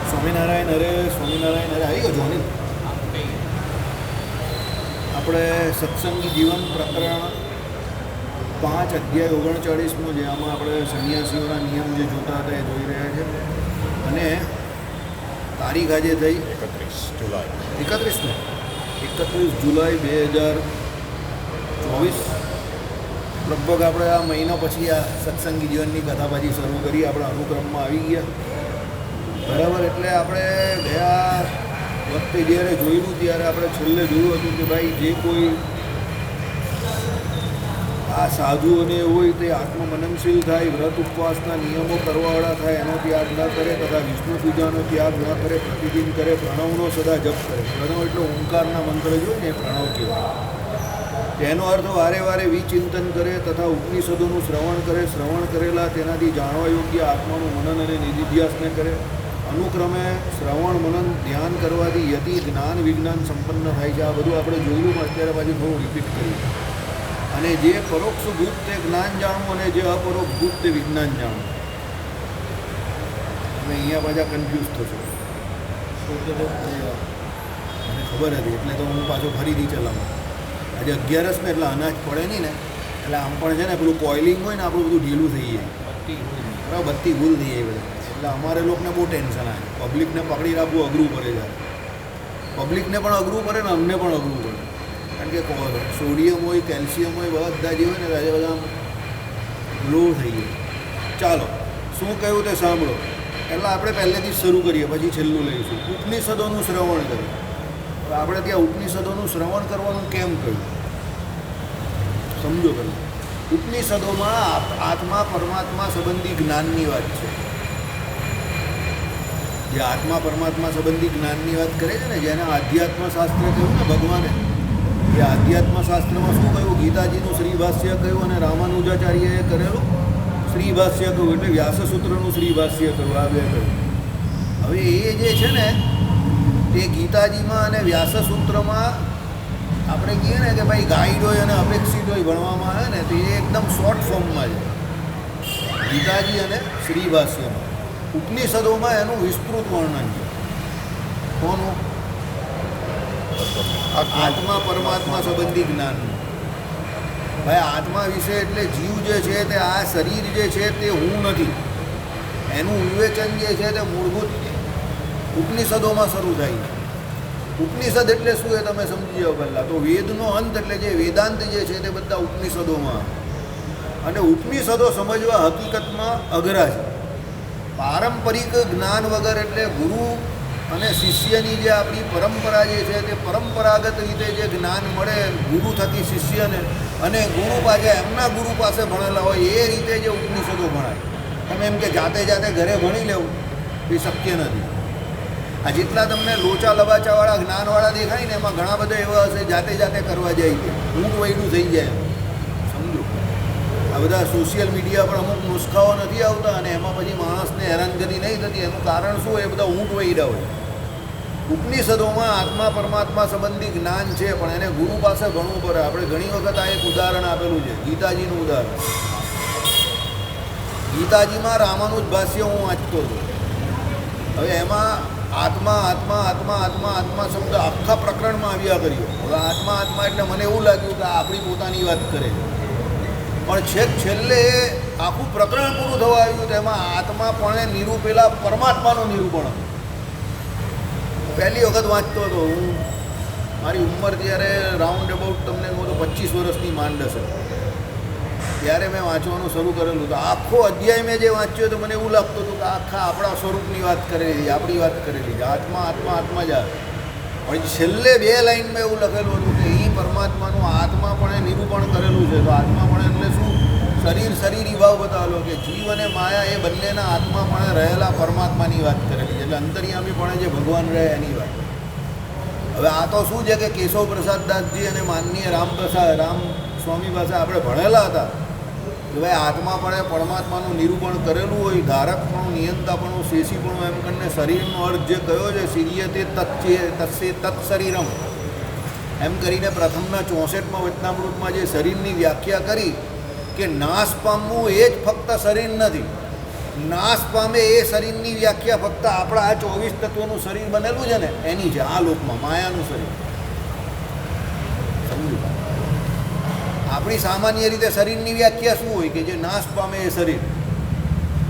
સ્વામિનારાયણ હરે આવી ગયો જોની. આપણે સત્સંગી જીવન પ્રકરણ 5 અધ્યાય 39 જે આમાં આપણે સંન્યાસીઓના નિયમ જે જોતા હતા એ જોઈ રહ્યા છે. અને તારીખ આજે થઈ 31 જુલાઈ 31 જુલાઈ 2024. લગભગ આપણે આ મહિના પછી આ સત્સંગી જીવનની કથા પાછી શરૂ કરી. આપણા અનુક્રમમાં આવી ગયા બરાબર. એટલે આપણે ગયા વખતે જ્યારે જોયેલું ત્યારે આપણે છેલ્લે જોયું હતું કે ભાઈ જે કોઈ આ સાધુઓને હોય તે આત્મમનનશીલ થાય, વ્રત ઉપવાસના નિયમો કરવાવાળા થાય, એનો ત્યાગ ન કરે તથા વિષ્ણુ પૂજાનો ત્યાગ ન કરે, પ્રતિદિન કરે, પ્રણવનો સદા જપ કરે. પ્રણવ એટલે ઓંકારના મંત્ર જોઈએ ને, પ્રણવ કહેવાય. તેનો અર્થ વારે વારે વિચિંતન કરે તથા ઉપનિષદોનું શ્રવણ કરે. શ્રવણ કરેલા તેનાથી જાણવા યોગ્ય આત્માનું મનન અને નિધિધ્યાસને કરે. અનુક્રમે શ્રવણ મનન ધ્યાન કરવાથી યતિ જ્ઞાન વિજ્ઞાન સંપન્ન થાય છે. આ બધું આપણે જોયેલું, અત્યારે પાછું થોડું રિપીટ કર્યું. અને જે પરોક્ષ ભૂત તે જ્ઞાન જાણવું અને જે અપરોક્ષ ભૂત તે વિજ્ઞાન જાણવું. તમે અહીંયા પાછા કન્ફ્યુઝ થશો. મને ખબર હતી એટલે તો હું પાછો ફરીથી ચલાવું. આજે 11 ને એટલે અનાજ પડે નહીં ને, એટલે આમ પણ છે ને પેલું કોઇલિંગ હોય ને આપણું બધું ઢીલું થઈ જાય, બરાબર, બત્તી ભૂલ થઈ જાય બધા. એટલે અમારે લોકોને બહુ ટેન્શન આવે. પબ્લિકને પકડી રાખવું અઘરું પડે છે. પબ્લિકને પણ અઘરું પડે ને અમને પણ અઘરું પડે. કારણ કે સોડિયમ હોય, કેલ્શિયમ હોય, બધા જે હોય ને આજે બધા લો થઈ જાય. ચાલો શું કહ્યું તે સાંભળો. એટલે આપણે પહેલેથી જ શરૂ કરીએ, પછી છેલ્લું લઈશું. ઉપનિષદોનું શ્રવણ કરીએ. તો આપણે ત્યાં ઉપનિષદોનું શ્રવણ કરવાનું કેમ કહ્યું સમજો પહેલાં. ઉપનિષદોમાં આત્મા પરમાત્મા સંબંધી જ્ઞાનની વાત છે. જે આત્મા પરમાત્મા સંબંધી જ્ઞાનની વાત કરે છે ને, જેને આધ્યાત્મ શાસ્ત્ર કહ્યું ને ભગવાને, એ આધ્યાત્મ શાસ્ત્રમાં શું કહ્યું? ગીતાજીનું શ્રીભાષ્ય કહ્યું અને રામાનુજાચાર્યએ કરેલું શ્રીભાષ્ય કહ્યું. એટલે વ્યાસસૂત્રનું શ્રીભાષ્ય કહ્યું. આ બે કહ્યું. હવે એ જે છે ને તે ગીતાજીમાં અને વ્યાસસૂત્રમાં આપણે કહીએ ને કે ભાઈ ગાઈડ હોય અને અપેક્ષિત હોય ભણવામાં આવે ને, તો એ એકદમ શોર્ટ ફોર્મમાં છે ગીતાજી અને શ્રીભાષ્યમાં. ઉપનિષદોમાં એનું વિસ્તૃત વર્ણન છે. કોનું? આત્મા પરમાત્મા સંબંધી જ્ઞાનનું. ભાઈ આત્મા વિશે એટલે જીવ જે છે તે આ શરીર જે છે તે હું નથી, એનું વિવેચન જે છે તે મૂળભૂત ઉપનિષદોમાં શરૂ થાય છે. ઉપનિષદ એટલે શું એ તમે સમજી જાઓ પહેલાં. તો વેદનો અંત એટલે જે વેદાંત જે છે તે બધા ઉપનિષદોમાં. અને ઉપનિષદો સમજવા હકીકતમાં અઘરા છે. પારંપરિક જ્ઞાન વગર એટલે ગુરુ અને શિષ્યની જે આપણી પરંપરા જે છે તે પરંપરાગત રીતે જે જ્ઞાન મળે ગુરુ થકી શિષ્યને, અને ગુરુ પાછા એમના ગુરુ પાસે ભણેલા હોય એ રીતે જે ઉપનિષદો ભણાય. તમે એમ કે જાતે જાતે ઘરે ભણી લેવું એ શક્ય નથી. આ જેટલા તમને લોચા લબાચાવાળા જ્ઞાનવાળા દેખાય ને, એમાં ઘણા બધા એવા હશે જાતે જાતે કરવા જાય છે, ઊંટ વૈડું થઈ જાય. સમજો, આ બધા સોશિયલ મીડિયા પર અમુક નુસ્ખાઓ નથી આવતા અને એમાં પછી માણસને હેરાનગતિ નહીં થતી. એનું કારણ શું? એ બધા ઊંટ વૈડા હોય. ઉપનિષદોમાં આત્મા પરમાત્મા સંબંધી જ્ઞાન છે, પણ એને ગુરુ પાસે ભણવું પડે. આપણે ઘણી વખત આ એક ઉદાહરણ આપેલું છે, ગીતાજીનું ઉદાહરણ. ગીતાજીમાં રામાનુજ ભાષ્ય હું વાંચતો હતો. હવે એમાં આત્મા આત્મા આત્મા આત્મા આત્મા શબ્દ આખા પ્રકરણમાં આવ્યા કર્યો. હવે આત્મા આત્મા એટલે મને એવું લાગ્યું કે આપણી પોતાની વાત કરે છે, પણ છેલ્લે આખું પ્રકરણ પૂરું થવા આવ્યું તો એમાં આત્મા પણ નિરૂપેલા પરમાત્માનું નિરૂપણ હતું. પહેલી વખત વાંચતો હતો હું. મારી ઉંમર ત્યારે રાઉન્ડ અબાઉટ તમને કહું તો 25 વર્ષની માંડ હશે. ત્યારે મેં વાંચવાનું શરૂ કરેલું. તો આખો અધ્યાય મેં જે વાંચ્યો તો મને એવું લાગતું હતું કે આખા આપણા સ્વરૂપની વાત કરેલી, આપણી વાત કરેલી છે. આત્મા આત્મા આત્મા જ આવે. પણ છેલ્લે 2 લાઈનમાં એવું લખેલું હતું કે એ પરમાત્માનું આત્મા પણ નિરૂપણ કરેલું છે. તો આત્મા પણ એટલે શું? શરીરી ભાવ બતાવેલો કે જીવ અને માયા એ બંનેના આત્મા પણ રહેલા પરમાત્માની વાત કરેલી છે. એટલે અંતર્યામી પણ જે ભગવાન રહે એની વાત. હવે આ તો શું છે કે કેશવ પ્રસાદ દાસજી અને માનનીય રામ સ્વામી પાસે આપણે ભણેલા હતા કે ભાઈ આત્મા પણ પરમાત્માનું નિરૂપણ કરેલું હોય. ધારકપણું, નિયંતાપણું, શેષીપણું, એમ કરીને શરીરનો અર્થ જે કયો છે સિરિયતે તત્સે તત્ શરીરમ એમ કરીને પ્રથમના 64માં વચનામૃતમાં જે શરીરની વ્યાખ્યા કરી કે નાશ પામવું એ જ ફક્ત શરીર નથી, નાશ પામે એ શરીરની વ્યાખ્યા ફક્ત આપણા આ 24 તત્વોનું શરીર બનેલું છે ને એની છે, આ લોકમાં માયાનું શરીર. સમજુ? આપણી સામાન્ય રીતે શરીરની વ્યાખ્યા શું હોય કે જે નાશ પામે એ શરીર.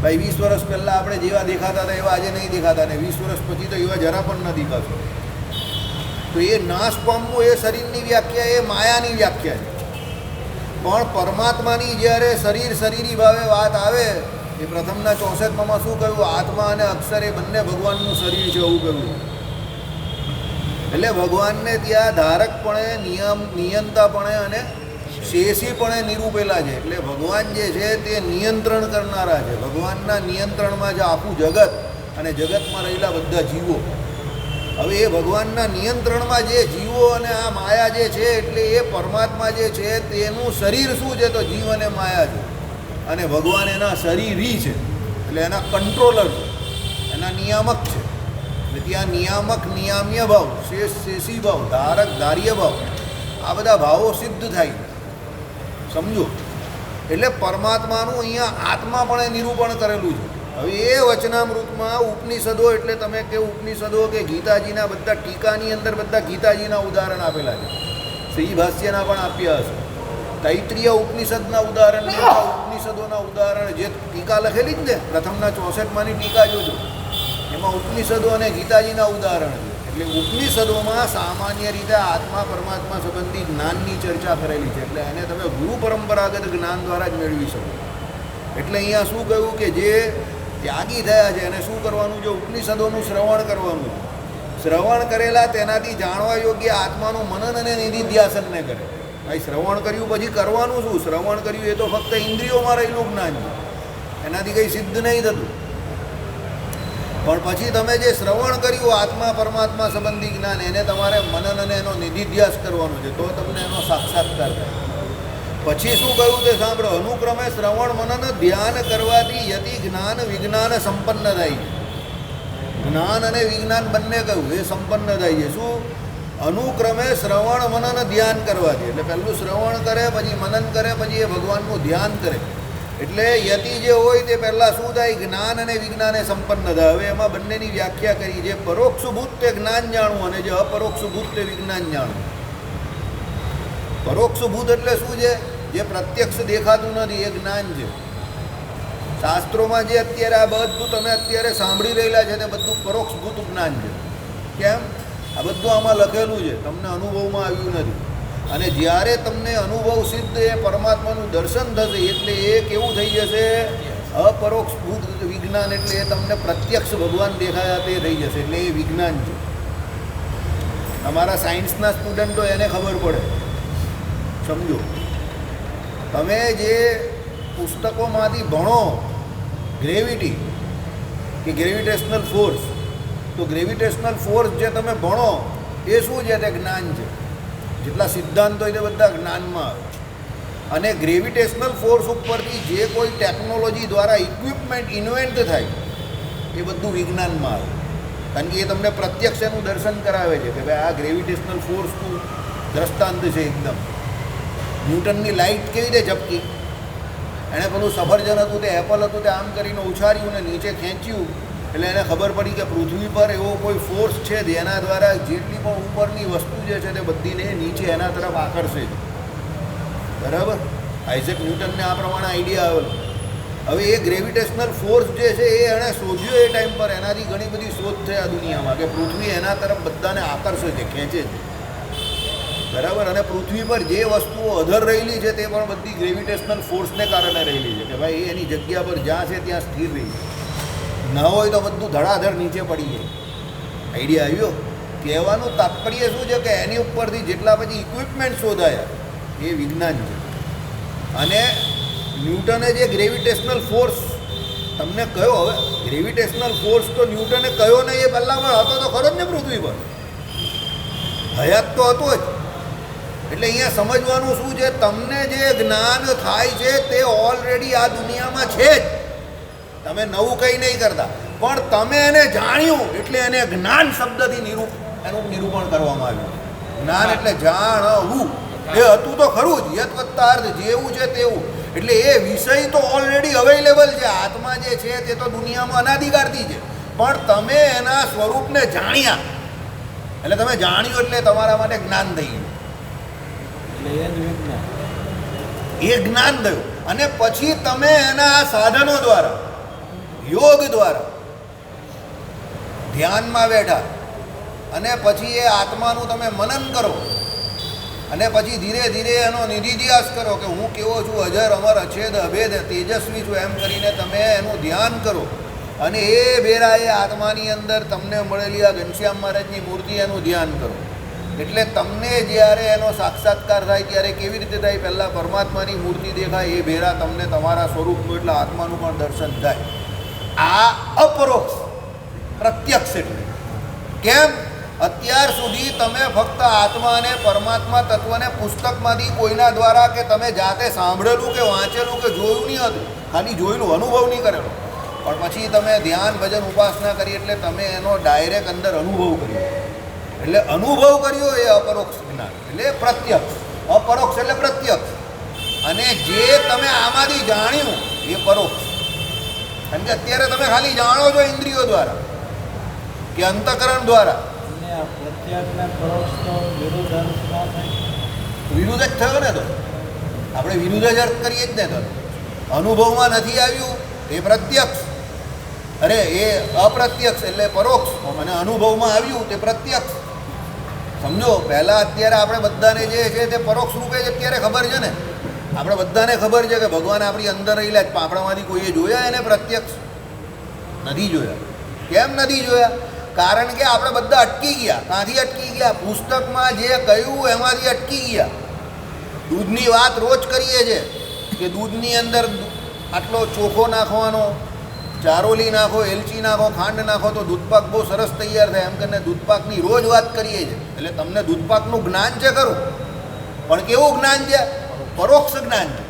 ભાઈ 20 વર્ષ પહેલાં આપણે જેવા દેખાતા હતા એવા આજે નહીં દેખાતા, ને 20 વર્ષ પછી તો એવા જરા પણ ન દેખાતું. તો એ નાશ પામવું એ શરીરની વ્યાખ્યા, એ માયાની વ્યાખ્યા છે. પણ પરમાત્માની જ્યારે શરીરી ભાવે વાત આવે એ પ્રથમના 64માં શું કહ્યું? આત્મા અને અક્ષર એ બંને ભગવાનનું શરીર છે એવું કહ્યું. એટલે ભગવાનને ત્યાં ધારકપણે, નિયંતાપણે અને શેષીપણે નિરૂપેલા છે. એટલે ભગવાન જે છે તે નિયંત્રણ કરનારા છે. ભગવાનના નિયંત્રણમાં છે આખું જગત અને જગતમાં રહેલા બધા જીવો. હવે એ ભગવાનના નિયંત્રણમાં જે જીવો અને આ માયા જે છે, એટલે એ પરમાત્મા જે છે તેનું શરીર શું છે? તો જીવ અને માયા છે. અને ભગવાન એના શરીરી છે, એટલે એના કંટ્રોલર છે, એના નિયામક છે. એટલે ત્યાં નિયામક નિયામ્ય ભાવ, શેષી ભાવ, ધારક ધાર્ય ભાવ, આ બધા ભાવો સિદ્ધ થાય. સમજો? એટલે પરમાત્માનું અહીંયા આત્માપણે નિરૂપણ કરેલું છે. હવે એ વચનામૃતમાં ઉપનિષદો, એટલે તમે કે ઉપનિષદો કે ગીતાજીના બધા ટીકાની અંદર બધા ગીતાજીના ઉદાહરણ આપેલા છે. શ્રી ભાષ્યના પણ આપ્યા હશે. તૈત્રીય ઉપનિષદના ઉદાહરણ, ઉપનિષદોના ઉદાહરણ, જે ટીકા લખેલી જ ને પ્રથમના 64માંની ટીકા જોજો, એમાં ઉપનિષદો અને ગીતાજીના ઉદાહરણ છે. એટલે ઉપનિષદોમાં સામાન્ય રીતે આત્મા પરમાત્મા સંબંધી જ્ઞાનની ચર્ચા કરેલી છે. એટલે એને તમે ગુરુ પરંપરાગત જ્ઞાન દ્વારા જ મેળવી શકો. એટલે અહીંયા શું કહ્યું કે જે ત્યાગી થયા છે એને શું કરવાનું છે? ઉપનિષદોનું શ્રવણ કરવાનું છે. શ્રવણ કરેલા તેનાથી જાણવા યોગ્ય આત્માનું મનન અને નિધિધ્યાસનને કરે. ભાઈ શ્રવણ કર્યું પછી કરવાનું શું? શ્રવણ કર્યું એ તો ફક્ત ઇન્દ્રિયોમાં રહેલું જ્ઞાન છે, એનાથી કંઈ સિદ્ધ નહીં થતું. પણ પછી તમે જે શ્રવણ કર્યું આત્મા પરમાત્મા સંબંધી જ્ઞાન, એને તમારે મનન અને એનો નિધિધ્યાસ કરવાનો છે, તો તમને એનો સાક્ષાત્કાર થાય. પછી શું કહ્યું તે સાંભળો. અનુક્રમે શ્રવણ મનન ધ્યાન કરવાથી યતિ જ્ઞાન વિજ્ઞાન સંપન્ન થાય છે. જ્ઞાન અને વિજ્ઞાન બંને કહ્યું એ સંપન્ન થાય છે. શું? અનુક્રમે શ્રવણ મનન ધ્યાન કરવાથી. એટલે પહેલું શ્રવણ કરે, પછી મનન કરે, પછી એ ભગવાનનું ધ્યાન કરે. એટલે યતિ જે હોય તે પહેલાં શું થાય? જ્ઞાન અને વિજ્ઞાને સંપન્ન થાય. હવે એમાં બંનેની વ્યાખ્યા કરી. જે પરોક્ષભૂત તે જ્ઞાન જાણવું અને જે અપરોક્ષભૂત તે વિજ્ઞાન જાણવું. પરોક્ષભૂત એટલે શું છે? જે પ્રત્યક્ષ દેખાતું નથી એ જ્ઞાન છે. શાસ્ત્રોમાં જે અત્યારે આ બધું તમે અત્યારે સાંભળી રહેલા છે તે બધું પરોક્ષભૂત જ્ઞાન છે. કેમ? આ બધું આમાં લખેલું છે, તમને અનુભવમાં આવ્યું નથી. અને જ્યારે તમને અનુભવ સિદ્ધ એ પરમાત્માનું દર્શન થશે એટલે એ કેવું થઈ જશે? અપરોક્ષભૂત વિજ્ઞાન. એટલે એ તમને પ્રત્યક્ષ ભગવાન દેખાયા તે થઈ જશે. એટલે એ વિજ્ઞાન છે. તમારા સાયન્સના સ્ટુડન્ટો એને ખબર પડે. સમજો? તમે જે પુસ્તકોમાંથી ભણો ગ્રેવિટી કે ગ્રેવિટેશનલ ફોર્સ, તો ગ્રેવિટેશનલ ફોર્સ જે તમે ભણો એ શું છે? તે જ્ઞાન છે. જેટલા સિદ્ધાંતો હોય તે બધા જ્ઞાનમાં આવે. અને ગ્રેવિટેશનલ ફોર્સ ઉપરથી જે કોઈ ટેકનોલોજી દ્વારા ઇક્વિપમેન્ટ ઇન્વેન્ટ થાય એ બધું વિજ્ઞાનમાં આવે. કારણ કે એ તમને પ્રત્યક્ષ એનું દર્શન કરાવે છે કે ભાઈ આ ગ્રેવિટેશનલ ફોર્સનું દ્રષ્ટાંત છે એકદમ. ન્યૂટનની લાઇટ કેવી રીતે ઝપકી? એણે પેલું સફરજન હતું તે એપલ હતું તે આમ કરીને ઉછાર્યું ને નીચે ખેંચ્યું એટલે એને ખબર પડી કે પૃથ્વી પર એવો કોઈ ફોર્સ છે જેના દ્વારા જેટલી પણ ઉપરની વસ્તુ જે છે તે બધીને નીચે એના તરફ આકર્ષે છે. બરાબર? આઇઝેક ન્યૂટનને આ પ્રમાણે આઈડિયા આવેલો. હવે એ ગ્રેવિટેશનલ ફોર્સ જે છે એ એણે શોધ્યો એ ટાઈમ પર. એનાથી ઘણી બધી શોધ થઈ આ દુનિયામાં કે પૃથ્વી એના તરફ બધાને આકર્ષે છે, ખેંચે છે. બરાબર? અને પૃથ્વી પર જે વસ્તુઓ અધર રહેલી છે તે પણ બધી ગ્રેવિટેશનલ ફોર્સને કારણે રહેલી છે કે ભાઈ એની જગ્યા પર જ્યાં છે ત્યાં સ્થિર રહી છે. ન હોય તો બધું ધડાધડ નીચે પડી જાય. આઈડિયા આવ્યો? કહેવાનું તાત્પર્ય શું છે કે એની ઉપરથી જેટલા પછી ઇક્વિપમેન્ટ શોધાયા એ વિજ્ઞાન છે. અને ન્યૂટને જે ગ્રેવિટેશનલ ફોર્સ તમને કયો, હવે ગ્રેવિટેશનલ ફોર્સ તો ન્યૂટને કયો નહીં, એ પહેલાં પણ હતો તો ખરો જ ને પૃથ્વી પર. હયાત તો હતો જ. એટલે અહીંયા સમજવાનું શું છે? તમને જે જ્ઞાન થાય છે તે ઓલરેડી આ દુનિયામાં છે જ. તમે નવું કંઈ નહીં કરતા, પણ તમે એને જાણ્યું એટલે એને જ્ઞાન શબ્દથી એનું નિરૂપણ કરવામાં આવ્યું. જ્ઞાન એટલે જાણવું. એ હતું તો ખરું જ, યત વત્તા અર્થ, જેવું છે તેવું. એટલે એ વિષય તો ઓલરેડી અવેલેબલ છે. આત્મા જે છે તે તો દુનિયામાં અનાદિકાળથી છે, પણ તમે એના સ્વરૂપને જાણ્યા એટલે તમે જાણ્યું એટલે તમારા માટે જ્ઞાન થઈ ગયું. એ જ્ઞાન થયું અને પછી તમે એના સાધનો દ્વારા, યોગ દ્વારા ધ્યાનમાં બેઠા અને પછી એ આત્માનું તમે મનન કરો અને પછી ધીરે ધીરે એનો નિધિધ્યાસ કરો કે હું કેવો છું, અજર અમર અછેદ અભેદ તેજસ્વી છું, એમ કરીને તમે એનું ધ્યાન કરો. અને એ બેરાએ આત્માની અંદર તમને મળેલી આ ઘનશ્યામ મહારાજની મૂર્તિ એનું ધ્યાન કરો. એટલે તમને જ્યારે એનો સાક્ષાત્કાર થાય ત્યારે કેવી રીતે થાય? પહેલાં પરમાત્માની મૂર્તિ દેખાય, એ ભેરા તમને તમારા સ્વરૂપનું એટલે આત્માનું પણ દર્શન થાય. આ અપરોક્ષ, પ્રત્યક્ષ એટલે કેમ? અત્યાર સુધી તમે ફક્ત આત્મા અને પરમાત્મા તત્વને પુસ્તકમાંથી કોઈના દ્વારા કે તમે જાતે સાંભળેલું કે વાંચેલું કે જોયું નહીં હતું, ખાલી જોયેલું, અનુભવ નહીં કરેલો. પણ પછી તમે ધ્યાન ભજન ઉપાસના કરી એટલે તમે એનો ડાયરેક્ટ અંદર અનુભવ કર્યો. એટલે અનુભવ કર્યો એ અપરોક્ષ જ્ઞાન એટલે પ્રત્યક્ષ. અપરોક્ષ એટલે પ્રત્યક્ષ. અને જે તમે આમાંથી જાણ્યું એ પરોક્ષ. કારણ કે અત્યારે તમે ખાલી જાણો છો ઇન્દ્રિયો દ્વારા કે અંતઃકરણ દ્વારા. વિરુદ્ધ જ થયો ને, તો આપણે વિરુદ્ધ જ અર્થ કરીએ જ ને. તો અનુભવમાં નથી આવ્યું એ પ્રત્યક્ષ, અરે એ અપ્રત્યક્ષ એટલે પરોક્ષ, અને અનુભવમાં આવ્યું તે પ્રત્યક્ષ. સમજો, પહેલાં અત્યારે આપણે બધાને જે છે તે પરોક્ષ રૂપે જ અત્યારે ખબર છે ને. આપણે બધાને ખબર છે કે ભગવાન આપણી અંદર રહેલા જ, આપણામાંથી કોઈએ જોયા એને પ્રત્યક્ષ? નથી જોયા. કેમ નથી જોયા? કારણ કે આપણે બધા અટકી ગયા. ક્યાંથી અટકી ગયા? પુસ્તકમાં જે કહ્યું એમાંથી અટકી ગયા. દૂધની વાત રોજ કરીએ છીએ કે દૂધની અંદર આટલો ચોખો નાખવાનો, ચારોલી નાખો, એલચી નાખો, ખાંડ નાખો તો દૂધપાક બહુ સરસ તૈયાર થાય, એમ કરીને દૂધપાકની રોજ વાત કરીએ છીએ. એટલે તમને દૂધપાકનું જ્ઞાન છે ખરું, પણ કેવું જ્ઞાન છે? પરોક્ષ જ્ઞાન છે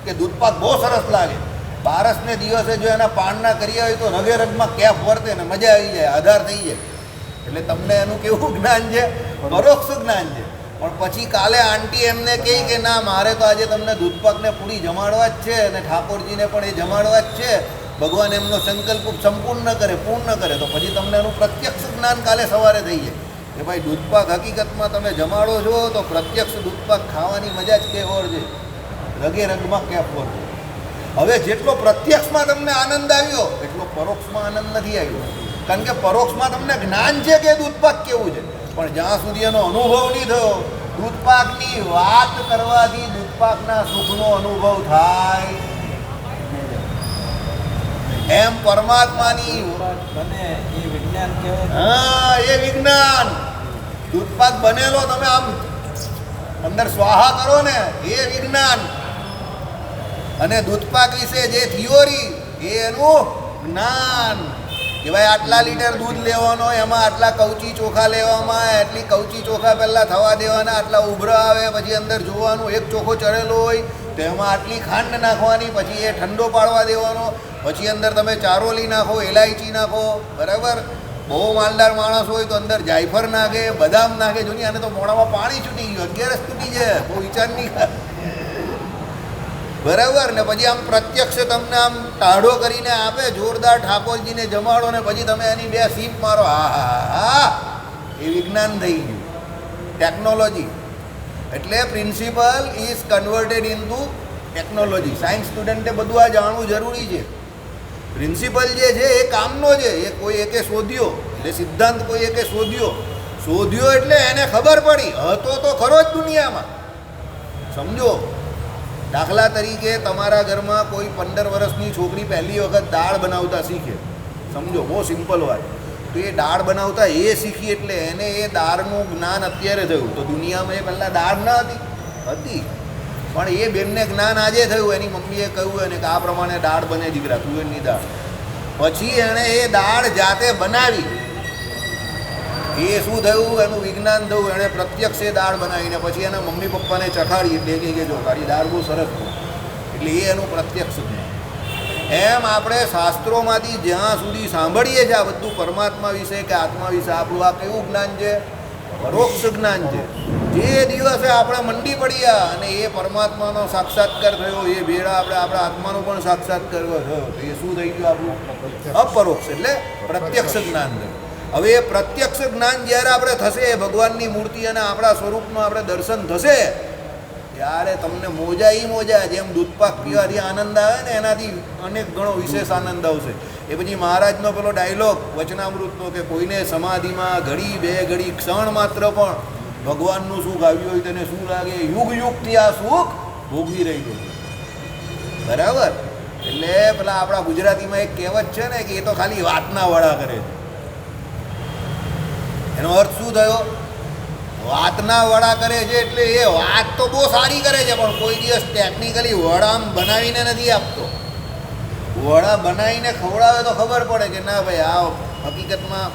કે દૂધપાક બહુ સરસ લાગે. બારસને દિવસે જો એના પાનના કર્યા હોય તો રગે રગમાં કેફ વર્તે ને મજા આવી જાય, આધાર થઈ જાય. એટલે તમને એનું કેવું જ્ઞાન છે? પરોક્ષ જ્ઞાન છે. પણ પછી કાલે આંટી એમને કહે કે ના, મારે તો આજે તમને દૂધપાકને પૂરી જમાડવા જ છે અને ઠાકોરજીને પણ એ જમાડવા જ છે, ભગવાન એમનો સંકલ્પ સંપૂર્ણ કરે, પૂર્ણ કરે. તો પછી તમને એનું પ્રત્યક્ષ જ્ઞાન કાલે સવારે થઈ જાય કે ભાઈ દૂધપાક હકીકતમાં તમે જમાડો છો તો પ્રત્યક્ષ દૂધપાક ખાવાની મજા જ કે ઓર છે, રગે રગમાં કેફ ઓર છે. હવે જેટલો પ્રત્યક્ષમાં તમને આનંદ આવ્યો એટલો પરોક્ષમાં આનંદ નથી આવ્યો. કારણ કે પરોક્ષમાં તમને જ્ઞાન છે કે દૂધપાક કેવું છે, પણ જ્યાં સુધી એનો અનુભવ નહીં થયો, દૂધપાકની વાત કરવાથી દૂધપાકના સુખનો અનુભવ થાય. એમ પરમાત્માની બને એ વિજ્ઞાન કહેવાય. હા, એ વિજ્ઞાન. દૂધપાક બનેલો તમે આમ અંદર સ્વાહા કરો ને, એ વિજ્ઞાન. અને દૂધપાક વિશે જે થિયોરી એ એનું જ્ઞાન. કે ભાઈ આટલા લીટર દૂધ લેવાનો, એમાં આટલા કવચી ચોખા લેવામાં, એટલી કવચી ચોખા પહેલાં થવા દેવાના, આટલા ઉભરા આવે, પછી અંદર જોવાનું એક ચોખો ચડેલો હોય તો એમાં આટલી ખાંડ નાખવાની, પછી એ ઠંડો પાડવા દેવાનો, પછી અંદર તમે ચારોલી નાખો, એલાયચી નાખો, બરાબર. બહુ માલદાર માણસ હોય તો અંદર જાયફળ નાખે, બદામ નાખે. જોની આને તો મોઢામાં પાણી છૂટી ગયું, 11 તૂટી જાય, બહુ વિચાર નહીં કરે, બરાબર. ને પછી આમ પ્રત્યક્ષ તમને આમ ટાઢો કરીને આપે, જોરદાર ઠાકોરજીને જમાડો ને પછી તમે એની 2 સીપ મારો. હા, એ વિજ્ઞાન થઈ ગયું, ટેકનોલોજી. એટલે principle is converted into technology. Science સ્ટુડન્ટે બધું આ જાણવું જરૂરી છે. પ્રિન્સિપલ જે છે એ કામનો છે, એ કોઈ એકે શોધ્યો, એટલે સિદ્ધાંત કોઈ એકે શોધ્યો એટલે એને ખબર પડી, હતો તો ખરો જ દુનિયામાં. સમજો, દાખલા તરીકે તમારા ઘરમાં કોઈ 15 વર્ષની છોકરી પહેલી વખત દાળ બનાવતા શીખે, સમજો, બહુ સિમ્પલ વાત. તો એ દાળ બનાવતા એ શીખી એટલે એને એ દાળનું જ્ઞાન અત્યારે થયું. તો દુનિયામાં એ પહેલાં દાળ ન હતી, પણ એ બેનને જ્ઞાન આજે થયું. એની મમ્મીએ કહ્યું એને કે આ પ્રમાણે દાળ બને દીકરા, તુવેરની દાળ. પછી એણે એ દાળ જાતે બનાવી. એ શું થયું? એનું વિજ્ઞાન થયું. એણે પ્રત્યક્ષ એ દાળ બનાવીને પછી એના મમ્મી પપ્પાને ચખાડી એટલે કે જો તારી દાળ બહુ સરસ થઈ. એટલે એ એનું પ્રત્યક્ષ જ્ઞાન. એમ આપણે શાસ્ત્રોમાંથી જ્યાં સુધી સાંભળીએ છીએ આ બધું પરમાત્મા વિશે કે આત્મા વિશે, આપણું આ કેવું જ્ઞાન છે? પરોક્ષ જ્ઞાન છે. જે દિવસે આપણે મંડી પડ્યા અને એ પરમાત્માનો સાક્ષાત્કાર થયો, એ ભેળા આપણે આપણા આત્માનો પણ સાક્ષાત્કાર થયો, તો એ શું થઈ ગયું આપણું? અપરોક્ષ એટલે પ્રત્યક્ષ જ્ઞાન થયું. હવે એ પ્રત્યક્ષ જ્ઞાન જ્યારે આપણે થશે, ભગવાનની મૂર્તિ અને આપણા સ્વરૂપનું આપણે દર્શન થશે, ત્યારે તમને મોજા, જેમ દૂધપાક પીવાથી આનંદ આવે ને, એનાથી અનેક ગણો વિશેષ આનંદ આવશે. એ પછી મહારાજનો પેલો ડાયલોગ વચનામૃતનો કે કોઈને સમાધિમાં ઘડી બે ઘડી ક્ષણ માત્ર પણ ભગવાનનું સુખ આવ્યું હોય તેને શું લાગે? યુગથી આ સુખ ભોગવી રહી ગયું. બરાબર? એટલે પેલા આપણા ગુજરાતીમાં એક કહેવત છે ને કે એ તો ખાલી વાતના વડા કરે છે. એનો અર્થ શું થયો? વાતના વડા કરે છે એટલે એ વાત તો બહુ સારી કરે છે, પણ કોઈ દિવસ ટેકનિકલી વડા બનાવીને નથી આપતો. વડા બનાવીને ખવડાવે તો ખબર પડે કે ના ભાઈ આ હકીકતમાં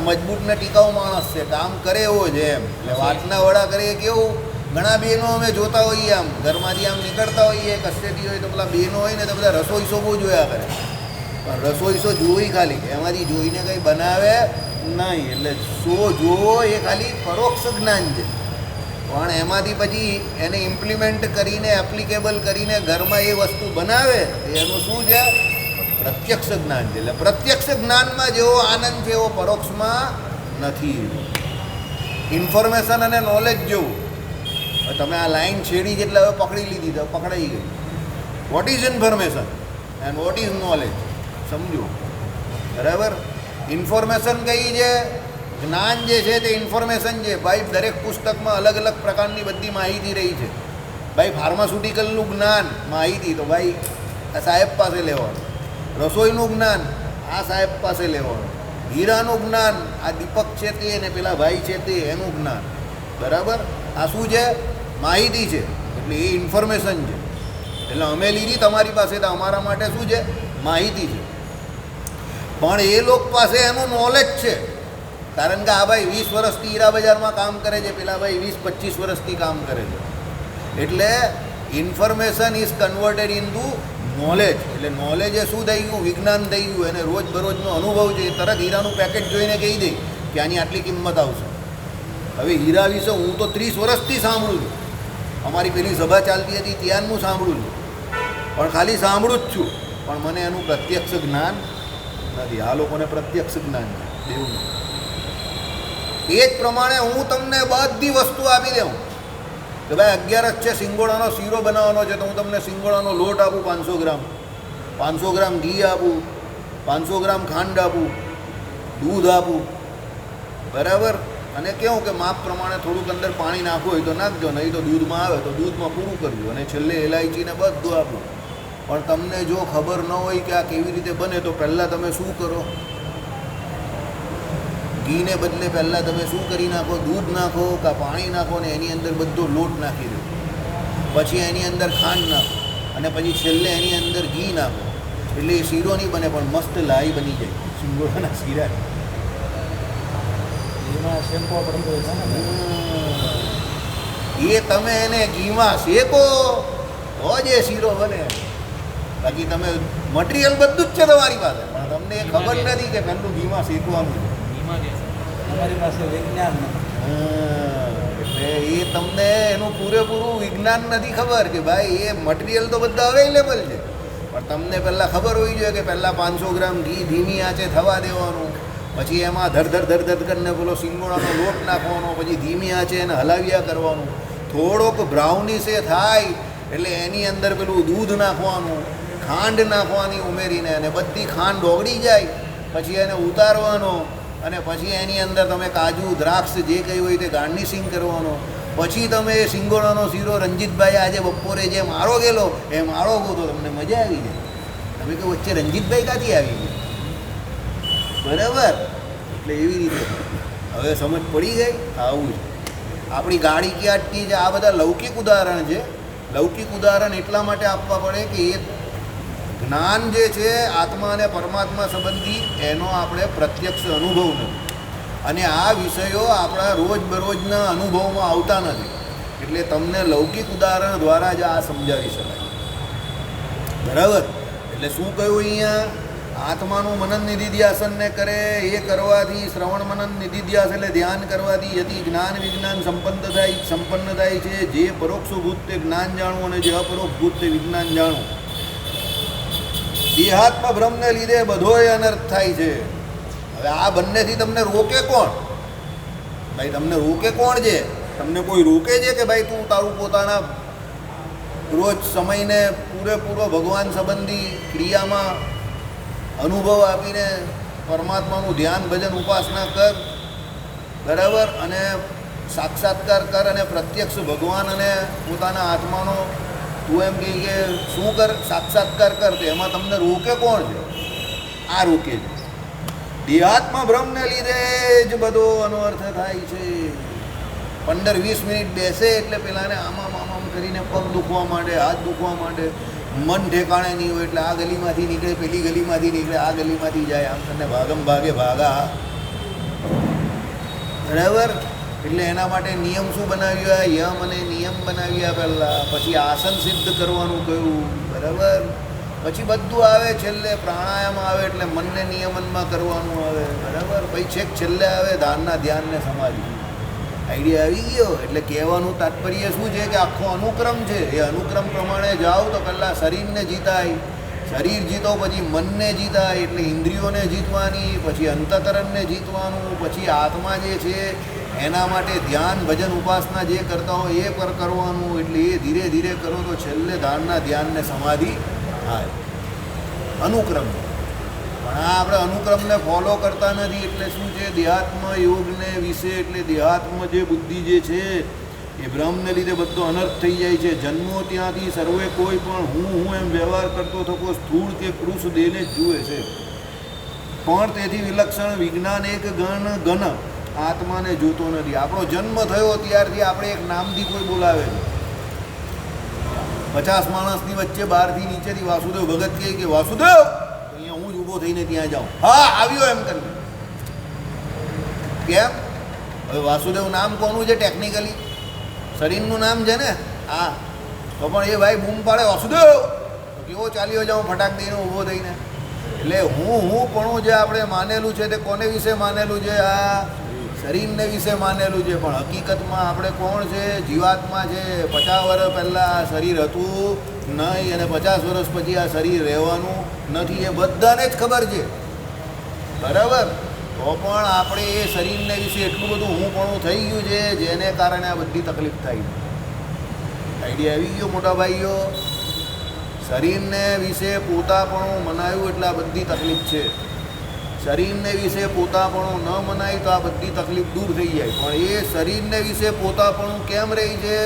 મજબૂત ને ટીકાઉ માણસ છે, કામ કરે એવો છે એમ. એટલે વાતના વડા કરે કેવું? ઘણા બહેનો અમે જોતા હોઈએ, આમ ઘરમાંથી આમ નીકળતા હોઈએ, કશેથી હોય તો પેલા બહેનો હોય ને તો બધા રસોઈ શો બહુ જોયા કરે, પણ રસોઈ શો જોઈ ખાલી, એમાંથી જોઈને કંઈ બનાવે નહીં. એટલે શો જોવો એ ખાલી પરોક્ષ જ્ઞાન છે, પણ એમાંથી પછી એને ઇમ્પ્લિમેન્ટ કરીને, એપ્લિકેબલ કરીને ઘરમાં એ વસ્તુ બનાવે, એનું શું છે? પ્રત્યક્ષ જ્ઞાન છે. એટલે પ્રત્યક્ષ જ્ઞાનમાં જેવો આનંદ છે એવો પરોક્ષમાં નથી. ઇન્ફોર્મેશન અને નોલેજ જેવું. તમે આ લાઈન છેડી જેટલા હવે પકડી લીધી તો પકડાઈ ગઈ. What is information and what is knowledge? સમજો. બરાબર? ઇન્ફોર્મેશન કઈ છે? જ્ઞાન જે છે તે ઇન્ફોર્મેશન છે. ભાઈ દરેક પુસ્તકમાં અલગ અલગ પ્રકારની બધી માહિતી રહી છે. ભાઈ ફાર્માસ્યુટિકલનું જ્ઞાન, માહિતી તો ભાઈ આ સાહેબ પાસે લેવાનું. રસોઈનું જ્ઞાન આ સાહેબ પાસે લેવાનું. હીરાનું જ્ઞાન આ દીપક છે તે અને પેલા ભાઈ છે તે, એનું જ્ઞાન. બરાબર? આ શું છે? માહિતી છે. એટલે એ ઇન્ફોર્મેશન છે. એટલે અમે લીધી તમારી પાસે તો અમારા માટે શું છે? માહિતી છે. પણ એ લોકો પાસે એનું નોલેજ છે. કારણ કે આ ભાઈ 20 વર્ષથી હીરા બજારમાં કામ કરે છે, પેલા ભાઈ 20-25 વર્ષથી કામ કરે છે. એટલે information is converted into knowledge. એટલે નોલેજ એ શું થઈ ગયું? વિજ્ઞાન થઈ ગયું. એને રોજબરોજનો અનુભવ છે. તરત હીરાનું પેકેટ જોઈને કહી દે કે આની આટલી કિંમત આવશે. હવે હીરા વિશે હું તો 30 વર્ષથી સાંભળું છું. અમારી પેલી સભા ચાલતી હતી ત્યારનું સાંભળું છું, પણ ખાલી સાંભળું જ છું, પણ મને એનું પ્રત્યક્ષ જ્ઞાન નથી. આ લોકોને પ્રત્યક્ષ જ્ઞાન છે દેવનું. એ જ પ્રમાણે હું તમને બધી વસ્તુ આપી દઉં કે ભાઈ 11 છે, સિંગોડાનો શીરો બનાવવાનો છે, તો હું તમને સિંગોડાનો લોટ આપું 500 ગ્રામ, 500 ગ્રામ ઘી આપું, 500 ગ્રામ ખાંડ આપું, દૂધ આપું. બરાબર? અને કેવું કે માપ પ્રમાણે થોડુંક અંદર પાણી નાખવું હોય તો નાખજો, નહીં તો દૂધમાં આવે તો દૂધમાં પૂરું કરજો, અને છેલ્લે ઇલાયચીને બધું આપું. પણ તમને જો ખબર ન હોય કે આ કેવી રીતે બને, તો પહેલાં તમે શું કરો? ઘીને બદલે પહેલાં તમે શું કરી નાખો? દૂધ નાખો કાં પાણી નાખો ને એની અંદર બધો લોટ નાખી દો. પછી એની અંદર ખાંડ નાખો અને પછી છેલ્લે એની અંદર ઘી નાખો. એટલે એ શીરો નહીં બને, પણ મસ્ત લાઈ બની જાય સિંગોડાના શીરા. એ તમે એને ઘીમાં શેકો તો જ એ શીરો બને. બાકી તમે મટીરિયલ બધું જ છે તમારી પાસે, પણ તમને એ ખબર નથી કે પહેલું ઘીમાં શેકવાનું છે. તમારી પાસે વિજ્ઞાન એટલે એ તમને એનું પૂરેપૂરું વિજ્ઞાન નથી ખબર કે ભાઈ એ મટીરિયલ તો બધા અવેલેબલ છે, પણ તમને પહેલાં ખબર હોવી જોઈએ કે પહેલાં 500 ગ્રામ ઘી ધીમી આંચે થવા દેવાનું, પછી એમાં ધડ કરીને પેલો સિંગોડાનો લોટ નાખવાનો, પછી ધીમી આંચે એને હલાવ્યા કરવાનું. થોડોક બ્રાઉનીશ એ થાય એટલે એની અંદર પેલું દૂધ નાખવાનું, ખાંડ નાખવાની ઉમેરીને, અને બધી ખાંડ ઓગળી જાય પછી એને ઉતારવાનો, અને પછી એની અંદર તમે કાજુ દ્રાક્ષ જે કંઈ હોય તે ગાર્નિશિંગ કરવાનો. પછી તમે એ સિંગોડાનો શીરો રંજીતભાઈ આજે બપોરે જે મારો ગયેલો એ મારો ગો તો તમને મજા આવી જાય. તમે કહો વચ્ચે રંજીતભાઈ ક્યાંથી આવી ગઈ? બરાબર? એટલે એવી રીતે હવે સમજ પડી ગઈ. આવું છે આપણી ગાડી ક્યાંથી છે. આ બધા લૌકિક ઉદાહરણ છે. લૌકિક ઉદાહરણ એટલા માટે આપવા પડે કે એ જ્ઞાન જે છે આત્મા અને પરમાત્મા સંબંધી એનો આપણે પ્રત્યક્ષ અનુભવ નથી, અને આ વિષયો આપણા રોજબરોજના અનુભવમાં આવતા નથી. એટલે તમને લૌકિક ઉદાહરણ દ્વારા જ આ સમજાવી શકાય. બરાબર? એટલે શું કહ્યું અહીંયા? આત્માનું મનન નિધિધ્યાસનને કરે. એ કરવાથી શ્રવણ મનન નિધિધ્યાસ એટલે ધ્યાન કરવાથી યતિ જ્ઞાન વિજ્ઞાન સંપન્ન થાય છે. જે પરોક્ષભૂત તે જ્ઞાન જાણવું અને જે અપરોક્ષભૂત તે વિજ્ઞાન જાણવું. દેહાત્મ ભ્રમને લીધે બધોય અનર્થ થાય છે. હવે આ બંનેથી તમને રોકે કોણ? ભાઈ તમને રોકે કોણ છે? તમને કોઈ રોકે છે કે ભાઈ તું તારું પોતાના રોજ સમયને પૂરેપૂરો ભગવાન સંબંધી ક્રિયામાં અનુભવ આપીને પરમાત્માનું ધ્યાન ભજન ઉપાસના કર, બરાબર, અને સાક્ષાત્કાર કર અને પ્રત્યક્ષ ભગવાન અને પોતાના આત્માનો તું એમ કહે કે શું કર? સાક્ષાત્કાર કર. તો એમાં તમને રોકે કોણ છે? આ રોકે છે. દેહાત્મ ભ્રમને લીધે જ બધો અનર્થ થાય છે. 15-20 મિનિટ બેસે એટલે પેલાને આમામ કરીને પગ દુખવા માંડે, હાથ દુખવા માંડે, મન ઠેકાણે નહીં હોય એટલે આ ગલીમાંથી નીકળે, પેલી ગલીમાંથી નીકળે, આ ગલીમાંથી જાય, આમ તને ભાગમ ભાગે ભાગા, બરાબર. એટલે એના માટે નિયમ શું બનાવ્યા? યમ અને નિયમ બનાવ્યા પહેલાં, પછી આસન સિદ્ધ કરવાનું કહ્યું, બરાબર. પછી બધું આવે, છેલ્લે પ્રાણાયામ આવે એટલે મનને નિયમનમાં કરવાનું આવે, બરાબર. પછી છેક છેલ્લે આવે ધારના ધ્યાનને સમાધિ. આઈડિયા આવી ગયો? એટલે કહેવાનું તાત્પર્ય શું છે કે આખો અનુક્રમ છે. એ અનુક્રમ પ્રમાણે જાઓ તો પહેલાં શરીરને જીતાય, શરીર જીતો પછી મનને જીતાય એટલે ઇન્દ્રિયોને જીતવાની, પછી અંતઃકરણને જીતવાનું, પછી આત્મા જે છે એના માટે ધ્યાન ભજન ઉપાસના જે કરતા હોય એ પર કરવાનું. એટલે એ ધીરે ધીરે કરો તો છેલ્લે ધારના ધ્યાનને સમાધિ થાય. અનુક્રમ. પણ આ આપણે અનુક્રમને ફોલો કરતા નથી. એટલે શું છે? દેહાત્મ યોગને વિશે એટલે દેહાત્મ જે બુદ્ધિ જે છે એ બ્રહ્મને લીધે બધો અનર્થ થઈ જાય છે. જન્મો ત્યાંથી સર્વે કોઈ પણ હું એમ વ્યવહાર કરતો થકો સ્થૂળ કે કૃષ દેહને જ જુએ છે. પણ તેથી વિલક્ષણ વિજ્ઞાન એક ઘન આત્માને જોતો નથી. આપણો જન્મ થયો ત્યારથી આપણે એક નામથી કોઈ બોલાવે છે. 50 માણસની વચ્ચે બહારથી નીચેથી વાસુદેવ ભગત કહે કે વાસુદેવ, અહીંયા હું જ ઊભો થઈને ત્યાં જાઉં, હા આવ્યો એમ કરીને. કેમ? હવે વાસુદેવ નામ કોનું છે? ટેકનિકલી શરીરનું નામ છે ને. હા, તો પણ એ ભાઈ બૂમ પાડે વાસુદેવ, તો કેવો ચાલ્યો જાઉં ફટાક દઈને ઊભો થઈને. એટલે હું પણ જે આપણે માનેલું છે તે કોને વિશે માનેલું છે? આ શરીરને વિશે માનેલું છે. પણ હકીકતમાં આપણે કોણ છે? જીવાત્મા છે. 50 વર્ષ પહેલાં આ શરીર હતું નહીં અને 50 વર્ષ પછી આ શરીર રહેવાનું નથી. એ બધાને જ ખબર છે, બરાબર. તો પણ આપણે એ શરીરને વિશે એટલું બધું હું પણ થઈ ગયું છે જેને કારણે આ બધી તકલીફ થાય. આઈડિયા આવી ગયો મોટા ભાઈઓ? શરીરને વિશે પોતાપણું મનાયું એટલે આ બધી તકલીફ છે. શરીરને વિશે પોતાપણું ન મનાય તો આ બધી તકલીફ દૂર થઈ જાય. પણ એ શરીરને વિશે પોતાપણું કેમ રહી છે?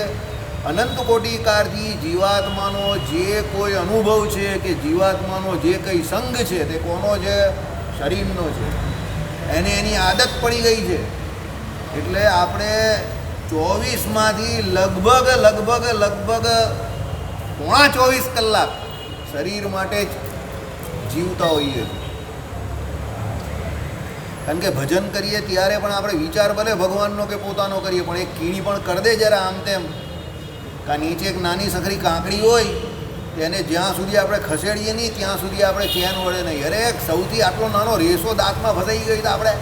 અનંત કોટિકાળથી જીવાત્માનો જે કોઈ અનુભવ છે કે જીવાત્માનો જે કંઈ સંગ છે તે કોનો છે? શરીરનો છે. એને એની આદત પડી ગઈ છે. એટલે આપણે 24માંથી લગભગ 24 કલાક શરીર માટે જ જીવતા હોઈએ છીએ. કારણ કે ભજન કરીએ ત્યારે પણ આપણે વિચાર ભલે ભગવાનનો કે પોતાનો કરીએ, પણ એક કીડી પણ કરી દે જરા આમ તેમ, કાં નીચે એક નાની સખરી કાંકડી હોય તેને જ્યાં સુધી આપણે ખસેડીએ નહીં ત્યાં સુધી આપણે ચેન વળે નહીં. અરે સૌથી આટલો નાનો રેસો દાંતમાં ફસાઈ ગઈ તો આપણે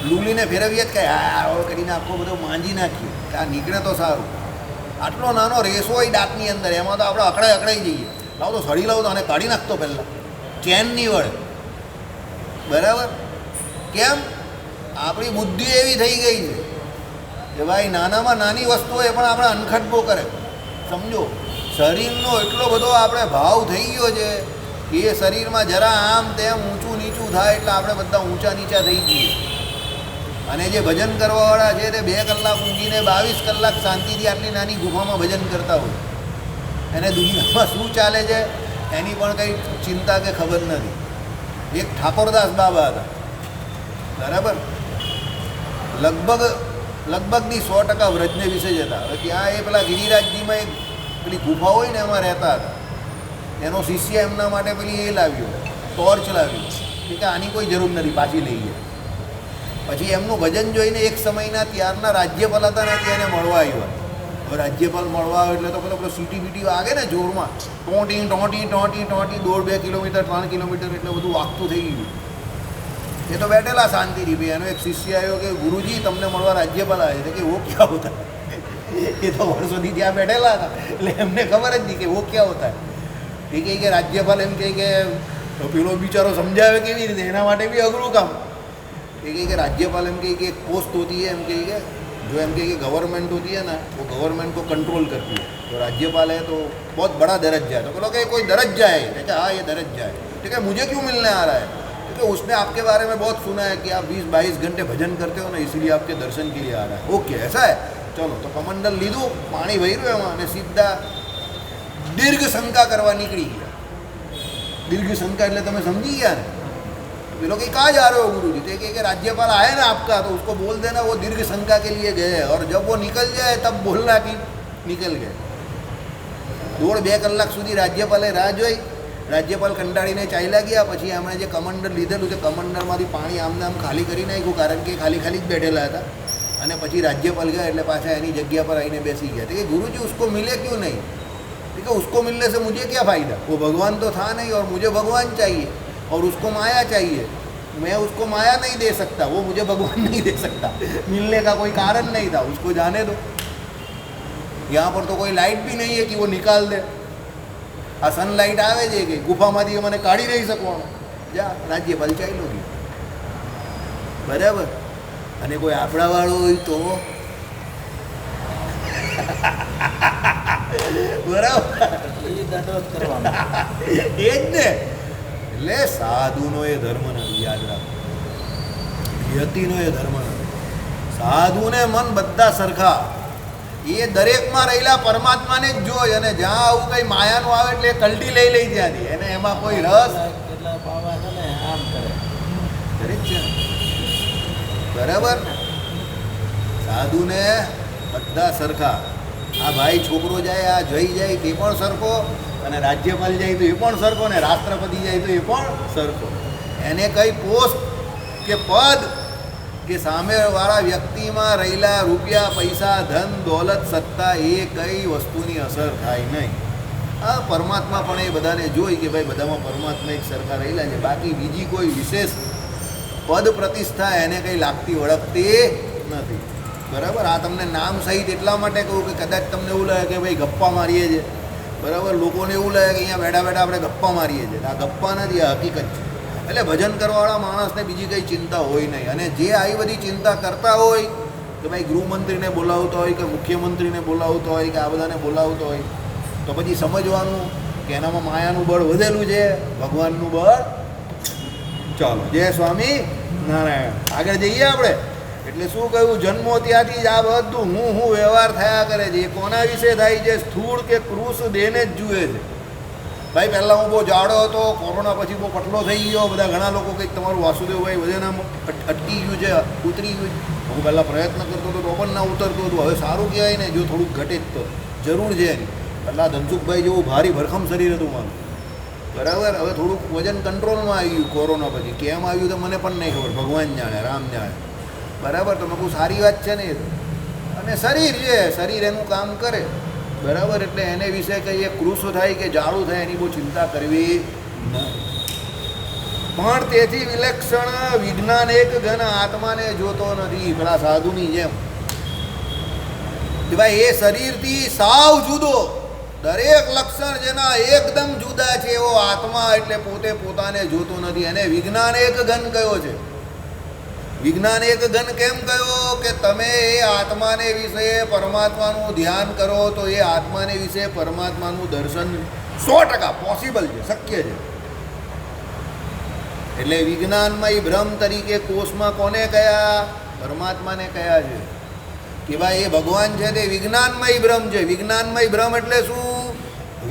લૂલીને ફેરવીએ જ કે આ કરીને આખો બધો માંજી નાખીએ કે આ નીકળે તો સારું. આટલો નાનો રેસો હોય દાંતની અંદર, એમાં તો આપણે અકળાઈ જઈએ. લાવો તો સળી લાવો તો આને કાઢી નાખતો પહેલાં, ચેન નહીં વળે, બરાબર. કેમ? આપણી બુદ્ધિ એવી થઈ ગઈ છે કે ભાઈ નાનામાં નાની વસ્તુઓ એ પણ આપણે અનખટબો કરે. સમજો, શરીરનો એટલો બધો આપણે ભાવ થઈ ગયો છે કે એ શરીરમાં જરા આમ તેમ ઊંચું નીચું થાય એટલે આપણે બધા ઊંચા નીચા થઈ જઈએ. અને જે ભજન કરવાવાળા છે તે 2 કલાક ઊંઘીને 22 કલાક શાંતિથી આટલી નાની ગુફામાં ભજન કરતા હોય. એને દુનિયામાં શું ચાલે છે એની પણ કંઈ ચિંતા કે ખબર નથી. એક ઠાકોરદાસ બાબા હતા, બરાબર. લગભગની 100% વ્રજને વિશે જ હતા. હવે ત્યાં એ પેલા ગિરિરાજજીમાં એક પેલી ગુફા હોય ને એમાં રહેતા હતા. એનો શિષ્ય એમના માટે પેલી એ લાવ્યો, ટોર્ચ લાવ્યો કે આની કોઈ જરૂર નથી, પાછી લઈ ગયા. પછી એમનું ભજન જોઈને એક સમયના ત્યારના રાજ્યપાલ હતા ને તેને મળવા આવ્યા. રાજ્યપાલ મળવા આવે એટલે તો પેલો સીટી બીટી વાગે ને જોરમાં, ટોંટી ટોંટી ટોંટી ટોંટી 1.5-2 કિલોમીટર 3 કિલોમીટર એટલે બધું વાગતું થઈ ગયું. એ તો બેઠેલા શાંતિથી. ભાઈ એનો એક શિષ્ય આવ્યો કે ગુરુજી તમને મળવા રાજ્યપાલ આવે છે. કે વો ક્યાં હોતા? એ તો વર્ષોથી ત્યાં બેઠેલા હતા એટલે એમને ખબર જ નહીં કે વો ક્યાં હોતા. એ કહે કે રાજ્યપાલ એમ કહે કે પેલો બિચારો સમજાવે કેવી રીતે, એના માટે બી અઘરું કામ. એ કહે કે राज्यपाल एम कही कि एक पोस्ट होती है, एम कही कि जो एम कही कि गवर्नमेंट होती है ना वो गवर्नमेंट को कंट्रोल करती है. तो राज्यपाल है तो बहुत बड़ा दरज्जा है. तो बोलो कि कोई दरज्जा है? क्या? हाँ ये दरज्जा है. ठीक है, मुझे क्यों मिलने आ रहा है? क्योंकि उसने आपके बारे में बहुत सुना है कि आप 20-22 घंटे भजन करते हो ना, इसलिए आपके दर्शन के लिए आ रहा है. ओके ऐसा है, चलो. तो कमंडल लीधું, પાણી ભર્યું એમાં અને સીધા દીર્ઘ શંકા કરવા નીકળી ગયા. दीर्घ शंका એટલે તમે સમજી ગયા ने. बोलो कि कहाँ जा रहे हो गुरु जी? तो कि राज्यपाल आए ना आपका, तो उसको बोल देना वो दीर्घ शंका के लिए गए, और जब वो निकल जाए तब बोलना कि निकल गए. 1.5-2 કલાક સુધી રાજ્યપાલે રાહ જોઈ. રાજ્યપાલ કંટાળીને ચાલ્યા ગયા. પછી એમણે જે કમંડર લીધેલું છે કમંડરમાંથી પાણી આમને આમ ખાલી કરી નાખ્યું, કારણ કે ખાલી ખાલી જ બેઠેલા હતા. અને પછી રાજ્યપાલ ગયા એટલે પાછા એની જગ્યા પર આવીને બેસી ગયા. તો કે गुरुजी उसको मिले क्यों नहीं? ठीक है, उसको मिलने से मुझे क्या फ़ायदा? वो भगवान तो था नहीं और मुझे भगवान चाहिए और उसको माया चाहिए. मैं उसको माया नहीं दे सकता, वो मुझे भगवान नहीं दे सकता. मिलने का कोई कारण नहीं था, उसको जाने दो. यहाँ पर तो कोई लाइट भी नहीं है कि वो निकाल दे. आ सनलाइट आवे છે કે ગુફામાંથી મને કાઢી નહીં શકવાનો. જા રાજ્યપાલ ચાલ્યો ગયો. બરાબર. અને કોઈ આપણાવાળો હોય તો બરાબર એ દંડવત કરવાનો. એ જ ને. એટલે સાધુનો એ ધર્મ નથી, યાદ રાખો. યતિનો એ ધર્મ નથી. સાધુને મન બધા સરખા. એ દરેકમાં રહેલા પરમાત્માને જ જોઈ, અને જ્યાં આવું કંઈ માયાનું આવે એટલે કલટી લઈ ત્યાંથી. એને એમાં કોઈ રસ કેટલા પાવા છે ને આમ કરે. દરેક છે બરાબર ને. સાધુને બધા સરખા. આ ભાઈ છોકરો જાય, આ જઈ જાય તે પણ સરખો, અને રાજ્યપાલ જાય તો એ પણ સરખો, ને રાષ્ટ્રપતિ જાય તો એ પણ સરખો. એને કંઈ પોસ્ટ કે પદ કે સામેવાળા વ્યક્તિમાં રહેલા રૂપિયા, પૈસા, ધન, દોલત, સત્તા એ કઈ વસ્તુની અસર થાય નહીં. આ પરમાત્મા પણ એ બધાને જોઈ કે ભાઈ બધામાં પરમાત્મા એક સરખા રહેલા છે. બાકી બીજી કોઈ વિશેષ પદ પ્રતિષ્ઠા એને કંઈ લાગતી વળગતી નથી. બરાબર. આ તમને નામ સહિત એટલા માટે કહું કે કદાચ તમને એવું લાગે કે ભાઈ ગપ્પા મારીએ છીએ. બરાબર. લોકોને એવું લાગે કે અહીંયા બેઠા બેઠા આપણે ગપ્પા મારીએ છીએ. આ ગપ્પા નથી, આ હકીકત છે. એટલે ભજન કરવાવાળા માણસને બીજી કંઈ ચિંતા હોય નહીં. અને જે આવી બધી ચિંતા કરતા હોય કે ભાઈ ગૃહમંત્રીને બોલાવતો હોય કે મુખ્યમંત્રીને બોલાવતો હોય કે આ બધાને બોલાવતો હોય, તો પછી સમજવાનું કે એનામાં માયાનું બળ વધેલું છે, ભગવાનનું બળ. ચાલો, જય સ્વામી નારાયણ. આગળ જઈએ આપણે. એટલે શું કહ્યું? જન્મો ત્યાંથી જ આ બધું હું વ્યવહાર થયા કરે છે. એ કોના વિશે થાય છે? સ્થૂળ કે કૃષ દેને જ જુએ છે. ભાઈ પહેલાં હું બહુ જાડો હતો, કોરોના પછી બહુ પતલો થઈ ગયો. બધા ઘણા લોકો કંઈક તમારું વાસુદેવભાઈ વજન આમ અટકી ગયું છે, ઉતરી ગયું. હું પહેલાં પ્રયત્ન કરતો હતો તો પણ ના ઉતરતું હતું. હવે સારું કહેવાય ને, જો થોડુંક ઘટે જ તો જરૂર છે એની. પહેલાં ધનસુખભાઈ જેવું ભારી ભરખમ શરીર હતું મારું. બરાબર. હવે થોડુંક વજન કંટ્રોલમાં આવી ગયું કોરોના પછી. કેમ આવ્યું તો મને પણ નહીં ખબર, ભગવાન જાણે, રામ જાણે. બરાબર. તો મેં કહું સારી વાત છે ને એ તો. અને શરીર છે, શરીર એનું કામ કરે. બરાબર. એટલે એને વિશે કંઈ કૃષ થાય કે જાડું થાય એની બહુ ચિંતા કરવી નહીં. પણ તેથી વિલક્ષણ વિજ્ઞાન એક ઘન આત્માને જોતો નથી. પેલા સાધુની જેમ કે ભાઈ એ શરીરથી સાવ જુદો, દરેક લક્ષણ જેના એકદમ જુદા છે એવો આત્મા એટલે પોતે પોતાને જોતો નથી. એને વિજ્ઞાન એક ઘન કયો છે. વિજ્ઞાન એક ઘન કેમ કયો? કે તમે એ આત્માને વિશે પરમાત્માનું ધ્યાન કરો તો એ આત્માને વિશે પરમાત્માનું દર્શન 100% પોસિબલ છે, શક્ય છે. એટલે વિજ્ઞાનમય ભ્રમ તરીકે કોષમાં કોને કયા? પરમાત્માને કયા છે કે ભાઈ એ ભગવાન છે તે વિજ્ઞાનમય ભ્રમ છે. વિજ્ઞાનમય ભ્રમ એટલે શું?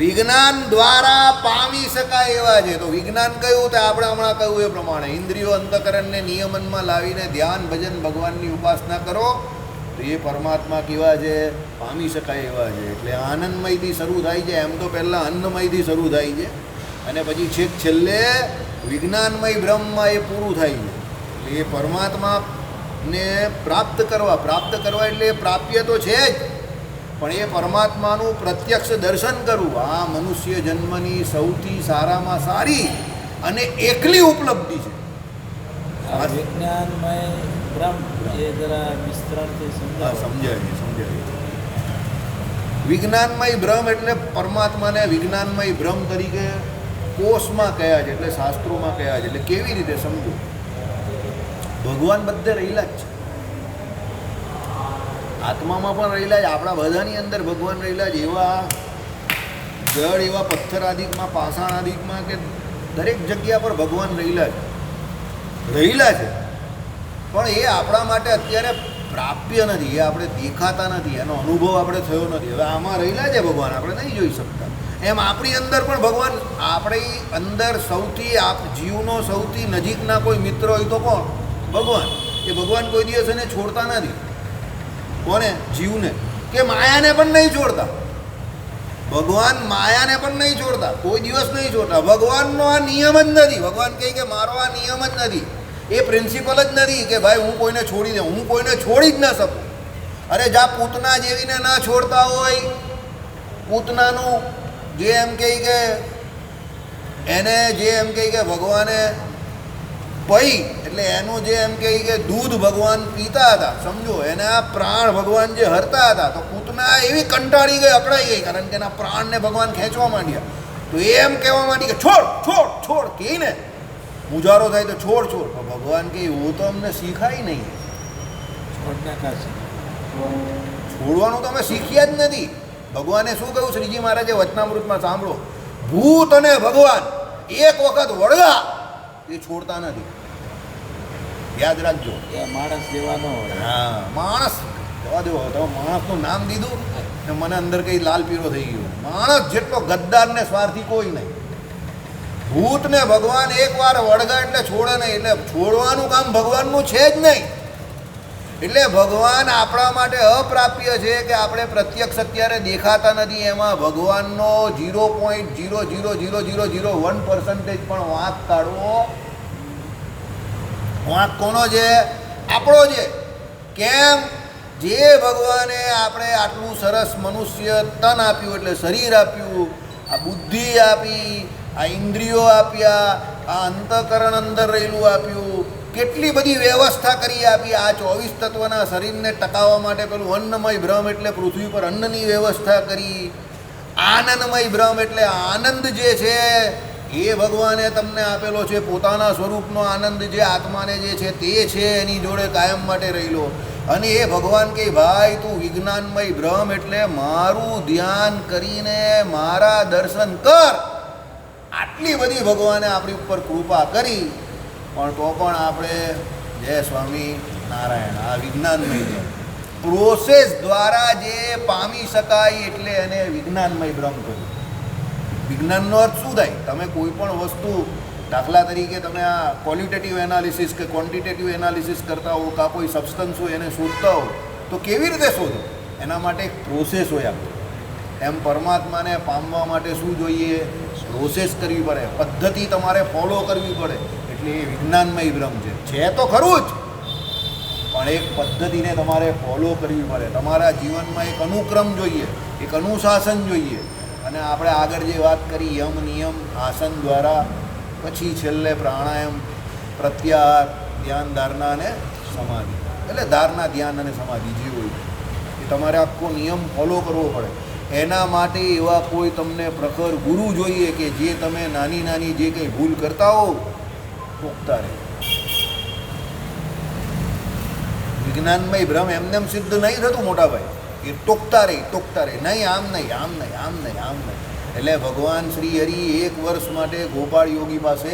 વિજ્ઞાન દ્વારા પામી શકાય એવા છે. તો વિજ્ઞાન કયું? તો આપણે હમણાં કહ્યું એ પ્રમાણે ઇન્દ્રિયો અંતકરણને નિયમનમાં લાવીને ધ્યાન ભજન ભગવાનની ઉપાસના કરો તો એ પરમાત્મા કેવા છે? પામી શકાય એવા છે. એટલે આનંદમયથી શરૂ થાય છે. એમ તો પહેલાં અન્નમયથી શરૂ થાય છે અને પછી છેક છેલ્લે વિજ્ઞાનમય બ્રહ્મમાં એ પૂરું થાય છે. એટલે એ પરમાત્માને પ્રાપ્ત કરવા એટલે પ્રાપ્ય તો છે જ, પણ એ પરમાત્માનું પ્રત્યક્ષ દર્શન કરવું આ મનુષ્ય જન્મની સૌથી સારામાં સારી અને એકલી ઉપલબ્ધિ છે. આ વિજ્ઞાનમય બ્રહ્મ એ જરા વિસ્તરણથી સમજાવો. સમજાવીએ. વિજ્ઞાનમય બ્રહ્મ એટલે પરમાત્માને વિજ્ઞાનમય બ્રહ્મ તરીકે કોષમાં કયા છે, એટલે શાસ્ત્રોમાં કયા છે. એટલે કેવી રીતે સમજો? ભગવાન બધે રહેલા જ છે, આત્મામાં પણ રહેલા છે, આપણા બધાની અંદર ભગવાન રહેલા છે. એવા જળ, એવા પથ્થર આદિકમાં, પાષાણ આદિકમાં કે દરેક જગ્યા પર ભગવાન રહેલા છે. પણ એ આપણા માટે અત્યારે પ્રાપ્ય નથી, એ આપણે દેખાતા નથી, એનો અનુભવ આપણે થયો નથી. હવે આમાં રહેલા છે ભગવાન, આપણે નહીં જોઈ શકતા. એમ આપણી અંદર પણ ભગવાન, આપણી અંદર સૌથી જીવનો સૌથી નજીકના કોઈ મિત્ર હોય તો કોણ? ભગવાન. એ ભગવાન કોઈ દિવસ એને છોડતા નથી. કોને? જીવને. કે માયાને પણ નહીં છોડતા. ભગવાન માયાને પણ નહીં છોડતા, કોઈ દિવસ નહીં છોડતા. ભગવાનનો આ નિયમ જ નથી. ભગવાન કહે કે મારો આ નિયમ જ નથી, એ પ્રિન્સિપલ જ નથી કે ભાઈ હું કોઈને છોડી દઉં, હું કોઈને છોડી જ ન શકું. અરે જા પૂતના જેવીને ના છોડતા હોય, પૂતનાનું જે એમ કહે કે એને જે એમ કહે કે ભગવાને પઈ, એટલે એનું જે એમ કહે કે દૂધ ભગવાન પીતા હતા, સમજો, એને આ પ્રાણ ભગવાન જે હરતા હતા, તો પૂતના એવી કંટાળી ગઈ, અકળાઈ ગઈ, કારણ કે એના પ્રાણને ભગવાન ખેંચવા માંડ્યા. તો એ એમ કહેવા માંડી કે છોડ છોડ છોડ, કહે ને મુજારો થાય તો છોડ છોડ. તો ભગવાન કહે એવું તો અમને શીખાય નહીં, છોડવાનું તો અમે શીખ્યા જ નથી. ભગવાને શું કહ્યું? શ્રીજી મહારાજે વચનામૃતમાં સાંભળો, ભૂત અને ભગવાન એક વખત વળગા એ છોડતા નથી. યાદ રાખજો. એ માણસ જેવાનો હોય. હા, માણસ જવા દેવો. તમે માણસનું નામ દીધું ને મને અંદર કંઈ લાલ પીળો થઈ ગયો. માણસ જેટલો ગદ્દાર ને સ્વાર્થી કોઈ નહીં. ભૂત ને ભગવાન એકવાર વળગા એટલે છોડે નહીં. એટલે છોડવાનું કામ ભગવાનનું છે જ નહીં. એટલે ભગવાન આપણા માટે અપ્રાપ્ય છે કે આપણે પ્રત્યક્ષ અત્યારે દેખાતા નથી. એમાં ભગવાનનો 0.0000001% પણ વાંક કાઢવો. વાંક કોનો છે? આપણો છે. કેમ? જે ભગવાને આપણે આટલું સરસ મનુષ્ય તન આપ્યું, એટલે શરીર આપ્યું, આ બુદ્ધિ આપી, આ ઇન્દ્રિયો આપ્યા, આ અંતઃકરણ અંદર રહેલું આપ્યું, કેટલી બધી વ્યવસ્થા કરી આપી. આ 24 તત્વના શરીરને ટકાવવા માટે પેલું અન્નમય બ્રહ્મ એટલે પૃથ્વી પર અન્નની વ્યવસ્થા કરી. આનંદમય બ્રહ્મ એટલે આનંદ જે છે એ ભગવાને તમને આપેલો છે. પોતાના સ્વરૂપનો આનંદ જે આત્માને જે છે તે છે, એની જોડે કાયમ માટે રહેલો. અને એ ભગવાન કહે ભાઈ તું વિજ્ઞાનમય બ્રહ્મ એટલે મારું ધ્યાન કરીને મારા દર્શન કર. આટલી બધી ભગવાને આપણી ઉપર કૃપા કરી, પણ તો પણ આપણે જય સ્વામી નારાયણ આ વિજ્ઞાનમય પ્રોસેસ દ્વારા જે પામી શકાય એટલે એને વિજ્ઞાનમય બ્રહ્મ કહ્યું. વિજ્ઞાનનો અર્થ શું થાય? તમે કોઈ પણ વસ્તુ, દાખલા તરીકે તમે આ ક્વોલિટેટિવ એનાલિસિસ કે ક્વોન્ટિટેટિવ એનાલિસિસ કરતા હો, કાં કોઈ સબસ્ટન્સ હોય એને શોધતા હો, તો કેવી રીતે શોધો? એના માટે એક પ્રોસેસ હોય આપણે. એમ પરમાત્માને પામવા માટે શું જોઈએ? પ્રોસેસ કરવી પડે, પદ્ધતિ તમારે ફોલો કરવી પડે. એટલે એ વિજ્ઞાનમય બ્રહ્મ છે તો ખરું જ, પણ એક પદ્ધતિને તમારે ફોલો કરવી પડે. તમારા જીવનમાં એક અનુક્રમ જોઈએ, એક અનુશાસન જોઈએ. અને આપણે આગળ જે વાત કરી યમ નિયમ આસન દ્વારા, પછી છેલ્લે પ્રાણાયામ, પ્રત્યાહાર, ધ્યાન, ધારણા અને સમાધિ. એટલે ધારણા, ધ્યાન અને સમાધિ જે હોય એ તમારે આખો નિયમ ફોલો કરવો પડે. એના માટે એવા કોઈ તમને પ્રખર ગુરુ જોઈએ કે જે તમે નાની નાની જે કંઈ ભૂલ કરતા હો ટોકતા રહે. વિજ્ઞાનમય ભ્રમ એમને એમ સિદ્ધ નહીં થતું મોટાભાઈ, એ ટોકતા રહે નહીં, આમ નહીં, આમ નહીં, આમ નહીં, આમ નહીં. એટલે ભગવાન શ્રી હરિ 1 વર્ષ માટે ગોપાળ યોગી પાસે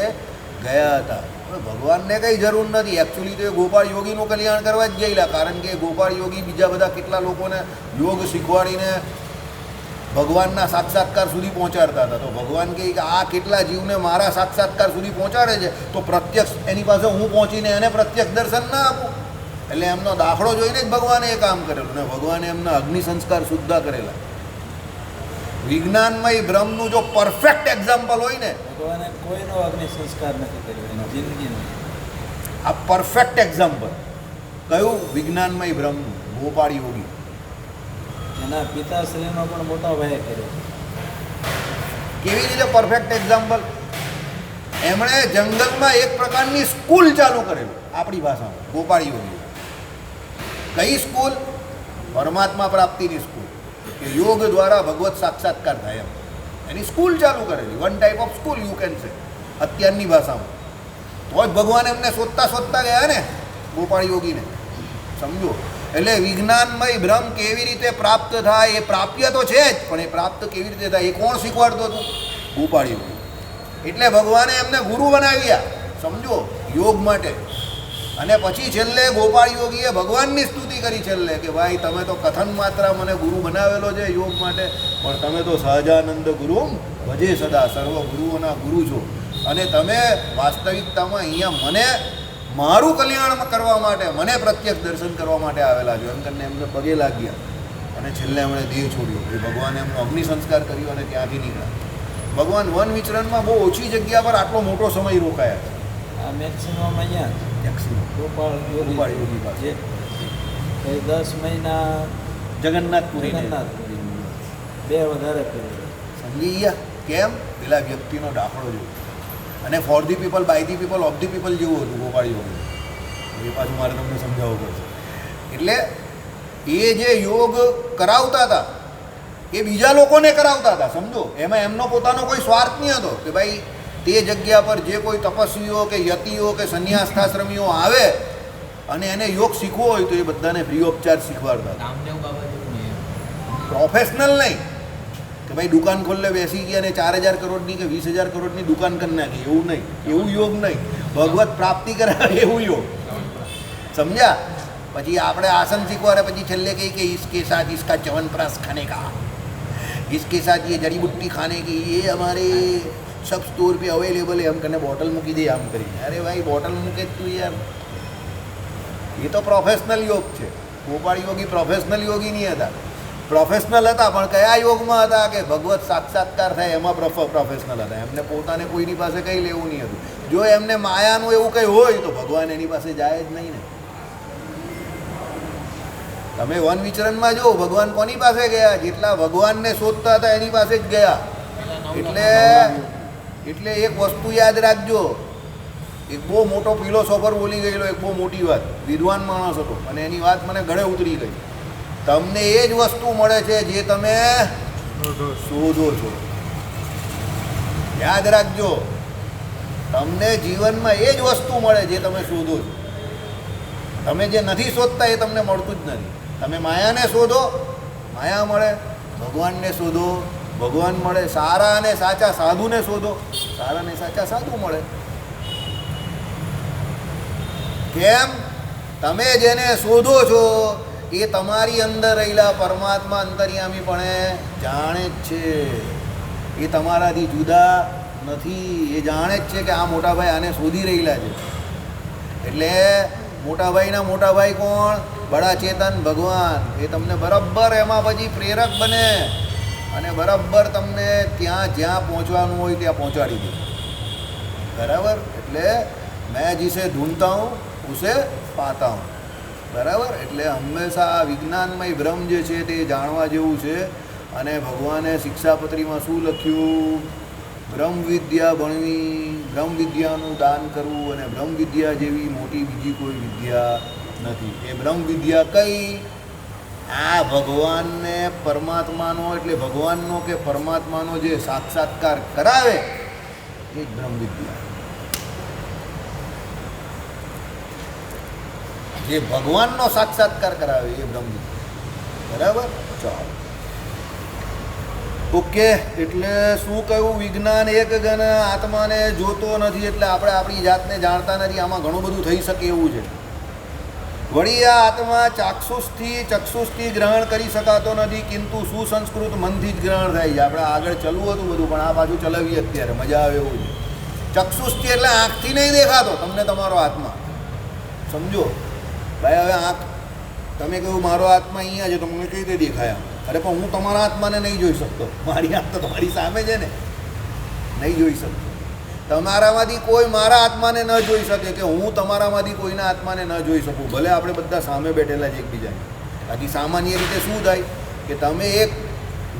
ગયા હતા. પણ ભગવાનને કંઈ જરૂર નથી. એકચ્યુઅલી તો એ ગોપાળ યોગીનું કલ્યાણ કરવા જ ગયેલા, કારણ કે ગોપાળ યોગી બીજા બધા કેટલા લોકોને યોગ શીખવાડીને ભગવાનના સાક્ષાત્કાર સુધી પહોંચાડતા હતા. તો ભગવાન કહે કે આ કેટલા જીવને મારા સાક્ષાત્કાર સુધી પહોંચાડે છે, તો પ્રત્યક્ષ એની પાસે હું પહોંચીને એને પ્રત્યક્ષ દર્શન ના આપું. એટલે એમનો દાખલો જોઈને જ ભગવાને એ કામ કરેલું ને ભગવાને એમના અગ્નિ સંસ્કાર સુદ્ધા કરેલા. વિજ્ઞાનમય બ્રહ્મનું જો પરફેક્ટ એક્ઝામ્પલ હોય ને, ભગવાને કોઈનો અગ્નિ સંસ્કાર નથી કર્યો એની જિંદગીનો. આ પરફેક્ટ એક્ઝામ્પલ કયું? વિજ્ઞાનમય બ્રહ્મનું, ગોપાળ યોગી. એના પિતાશ્રીનો પણ મોટા ભાઈએ કર્યો. કેવી રીતે પરફેક્ટ એક્ઝામ્પલ? એમણે જંગલમાં એક પ્રકારની સ્કૂલ ચાલુ કરેલી આપણી ભાષામાં, ગોપાળ યોગી. કઈ સ્કૂલ? પરમાત્મા પ્રાપ્તિની સ્કૂલ, કે યોગ દ્વારા ભગવત સાક્ષાત્કાર થાય એમ. એની સ્કૂલ ચાલુ કરેલી, one type of school you can say અત્યારની ભાષામાં. તો જ ભગવાન એમને શોધતા ગયા ને ગોપાળ યોગીને, સમજો. એટલે વિજ્ઞાનમય બ્રહ્મ કેવી રીતે પ્રાપ્ત થાય, એ પ્રાપ્ય તો છે જ, પણ એ પ્રાપ્ત કેવી રીતે થાય એ કોણ શીખવાડતું હતું? ગોપાળ યોગી. એટલે ભગવાને એમને ગુરુ બનાવ્યા, સમજો, યોગ માટે. અને પછી છેલ્લે ગોપાળ યોગીએ ભગવાનની સ્તુતિ કરી છેલ્લે, કે ભાઈ તમે તો કથન માત્ર મને ગુરુ બનાવેલો છે યોગ માટે, પણ તમે તો સહજાનંદ ગુરુ ભજે સદા, સર્વ ગુરુઓના ગુરુ છો. અને તમે વાસ્તવિકતામાં અહીંયા મને મારું કલ્યાણ કરવા માટે, મને પ્રત્યક્ષ દર્શન કરવા માટે આવેલા છો એમ કરીને એમને પગે લાગ્યા. અને છેલ્લે એમણે દેહ છોડ્યો. એ ભગવાને એમનો અગ્નિ સંસ્કાર કર્યો અને ત્યાંથી નીકળ્યા. ભગવાન વન વિચરણમાં બહુ ઓછી જગ્યા પર આટલો મોટો સમય રોકાયા છે. આ મેક્સિમમ અહીંયા ગોપાળ યોગી પાસે જે 10 મહિના જગન્નાથપુરી બે વધારે કર્યું. સમજી ગયા કેમ? પેલા વ્યક્તિનો દાખલો જેવો. અને for the people, by the people, of the people જેવું હતું ગોપાળ યોગી. એ પાછું મારે તમને સમજાવવું પડશે. એટલે એ જે યોગ કરાવતા હતા એ બીજા લોકોને કરાવતા હતા, સમજો. એમાં એમનો પોતાનો કોઈ સ્વાર્થ નહીં હતો કે ભાઈ તે જગ્યા પર જે કોઈ તપસ્વીઓ કે યતિઓ કે સંન્યાસ્તાશ્રમીઓ આવે અને એને યોગ શીખવો હોય તો એ બધાને ફ્રી ઓફ ચાર્જ શીખવાડતા. પ્રોફેશનલ નહીં કે ભાઈ દુકાન ખોલે બેસી ગયા અને 4,000 કરોડની કે 20,000 કરોડની દુકાન કરી નાખી, એવું નહીં. એવું યોગ નહીં. ભગવત પ્રાપ્તિ કરાવે એવું યોગ, સમજ્યા? પછી આપણે આસન શીખવાડે, પછી છેલ્લે કહી કે इसके साथ इसका च्यवनप्राश खाने का, इसके साथ ये जड़ी बूटी खाने की, ये हमारे सब स्टोर पे अवेलेबल है, हम करने बोतल મૂકી દે આમ કરીને. અરે ભાઈ બોટલ મૂકે તું યાર, એ તો પ્રોફેશનલ યોગ છે. ગોપાળ યોગી પ્રોફેશનલ યોગી નહીં હતા. પ્રોફેશનલ હતા પણ કયા યોગમાં હતા? કે ભગવત સાક્ષાત્કાર થાય એમાં પ્રોફેશનલ હતા. એમને પોતાને કોઈની પાસે કંઈ લેવું નહીં હતું. જો એમને માયાનું એવું કંઈ હોય તો ભગવાન એની પાસે જાય જ નહીં ને. તમે વન વિચરણમાં જો ભગવાન કોની પાસે ગયા? જેટલા ભગવાનને શોધતા હતા એની પાસે જ ગયા. એટલે એક વસ્તુ યાદ રાખજો. એક બહુ મોટો ફિલોસોફર બોલી ગયેલો, એક બહુ મોટી વાત, વિદ્વાન માણસ હતો અને એની વાત મને ગળે ઉતરી ગઈ. તમને એ જ વસ્તુ મળે છે જે તમે શોધો છો. યાદ રાખજો, તમને જીવનમાં એ જ વસ્તુ મળે જે તમે શોધો છો. તમે જે નથી શોધતા એ તમને મળતું જ નથી. તમે માયાને શોધો, માયા મળે. ભગવાનને શોધો, ભગવાન મળે. સારા અને સાચા સાધુને શોધો, સારા અને સાચા સાધુ મળે. કેમ? તમે જેને શોધો છો એ તમારી અંદર રહેલા પરમાત્મા અંતર્યામી પણ જાણે જ છે. એ તમારાથી જુદા નથી. એ જાણે જ છે કે આ મોટાભાઈ આને શોધી રહેલા છે. એટલે મોટાભાઈના મોટાભાઈ કોણ? બડા ચેતન ભગવાન. એ તમને બરાબર એમાં પછી પ્રેરક બને અને બરાબર તમને ત્યાં જ્યાં પહોંચવાનું હોય ત્યાં પહોંચાડી દે. બરાબર? એટલે મેં જીસે ઢૂંઢતા હું ઉસે પાતા હું. બરાબર? એટલે હંમેશા આ વિજ્ઞાનમય બ્રહ્મ જે છે તે જાણવા જેવું છે. અને ભગવાને શિક્ષાપત્રીમાં શું લખ્યું? બ્રહ્મ વિદ્યા ભણવી, બ્રહ્મ વિદ્યાનું દાન કરવું, અને બ્રહ્મ વિદ્યા જેવી મોટી બીજી કોઈ વિદ્યા નથી. એ બ્રહ્મ વિદ્યા કઈ? આ ભગવાનને પરમાત્માનો, એટલે ભગવાનનો કે પરમાત્માનો જે સાક્ષાત્કાર કરાવે એ જ બ્રહ્મ વિદ્યા. જે ભગવાનનો સાક્ષાત્કાર કરાવે એ બ્રહ્મ વિદ્યા. બરાબર? ચાલો, ઓકે. એટલે શું કહ્યું? વિજ્ઞાન એક ગણ આત્માને જોતો નથી, એટલે આપણે આપણી જાતને જાણતા નથી. આમાં ઘણું બધું થઈ શકે એવું છે. વળી આ આત્મા ચક્ષુષથી ગ્રહણ કરી શકાતો નથી, કિંતુ સુસંસ્કૃત મનથી જ ગ્રહણ થાય છે. આપણે આગળ ચલવું હતું બધું, પણ આ બાજુ ચલાવીએ અત્યારે, મજા આવે એવું છે. ચક્ષુષથી એટલે આંખથી નહીં દેખાતો તમને તમારો આત્મા, સમજો ભાઈ. હવે આંખ, તમે કહ્યું મારો આત્મા અહીંયા છે તો મને કઈ રીતે દેખાયા? અરે પણ હું તમારા આત્માને નહીં જોઈ શકતો. મારી આંખ તો તમારી સામે છે ને, નહીં જોઈ શકતો. તમારામાંથી કોઈ મારા આત્માને ન જોઈ શકે કે હું તમારામાંથી કોઈના આત્માને ન જોઈ શકું. ભલે આપણે બધા સામે બેઠેલા છે એકબીજાને. બાકી સામાન્ય રીતે શું થાય? કે તમે એક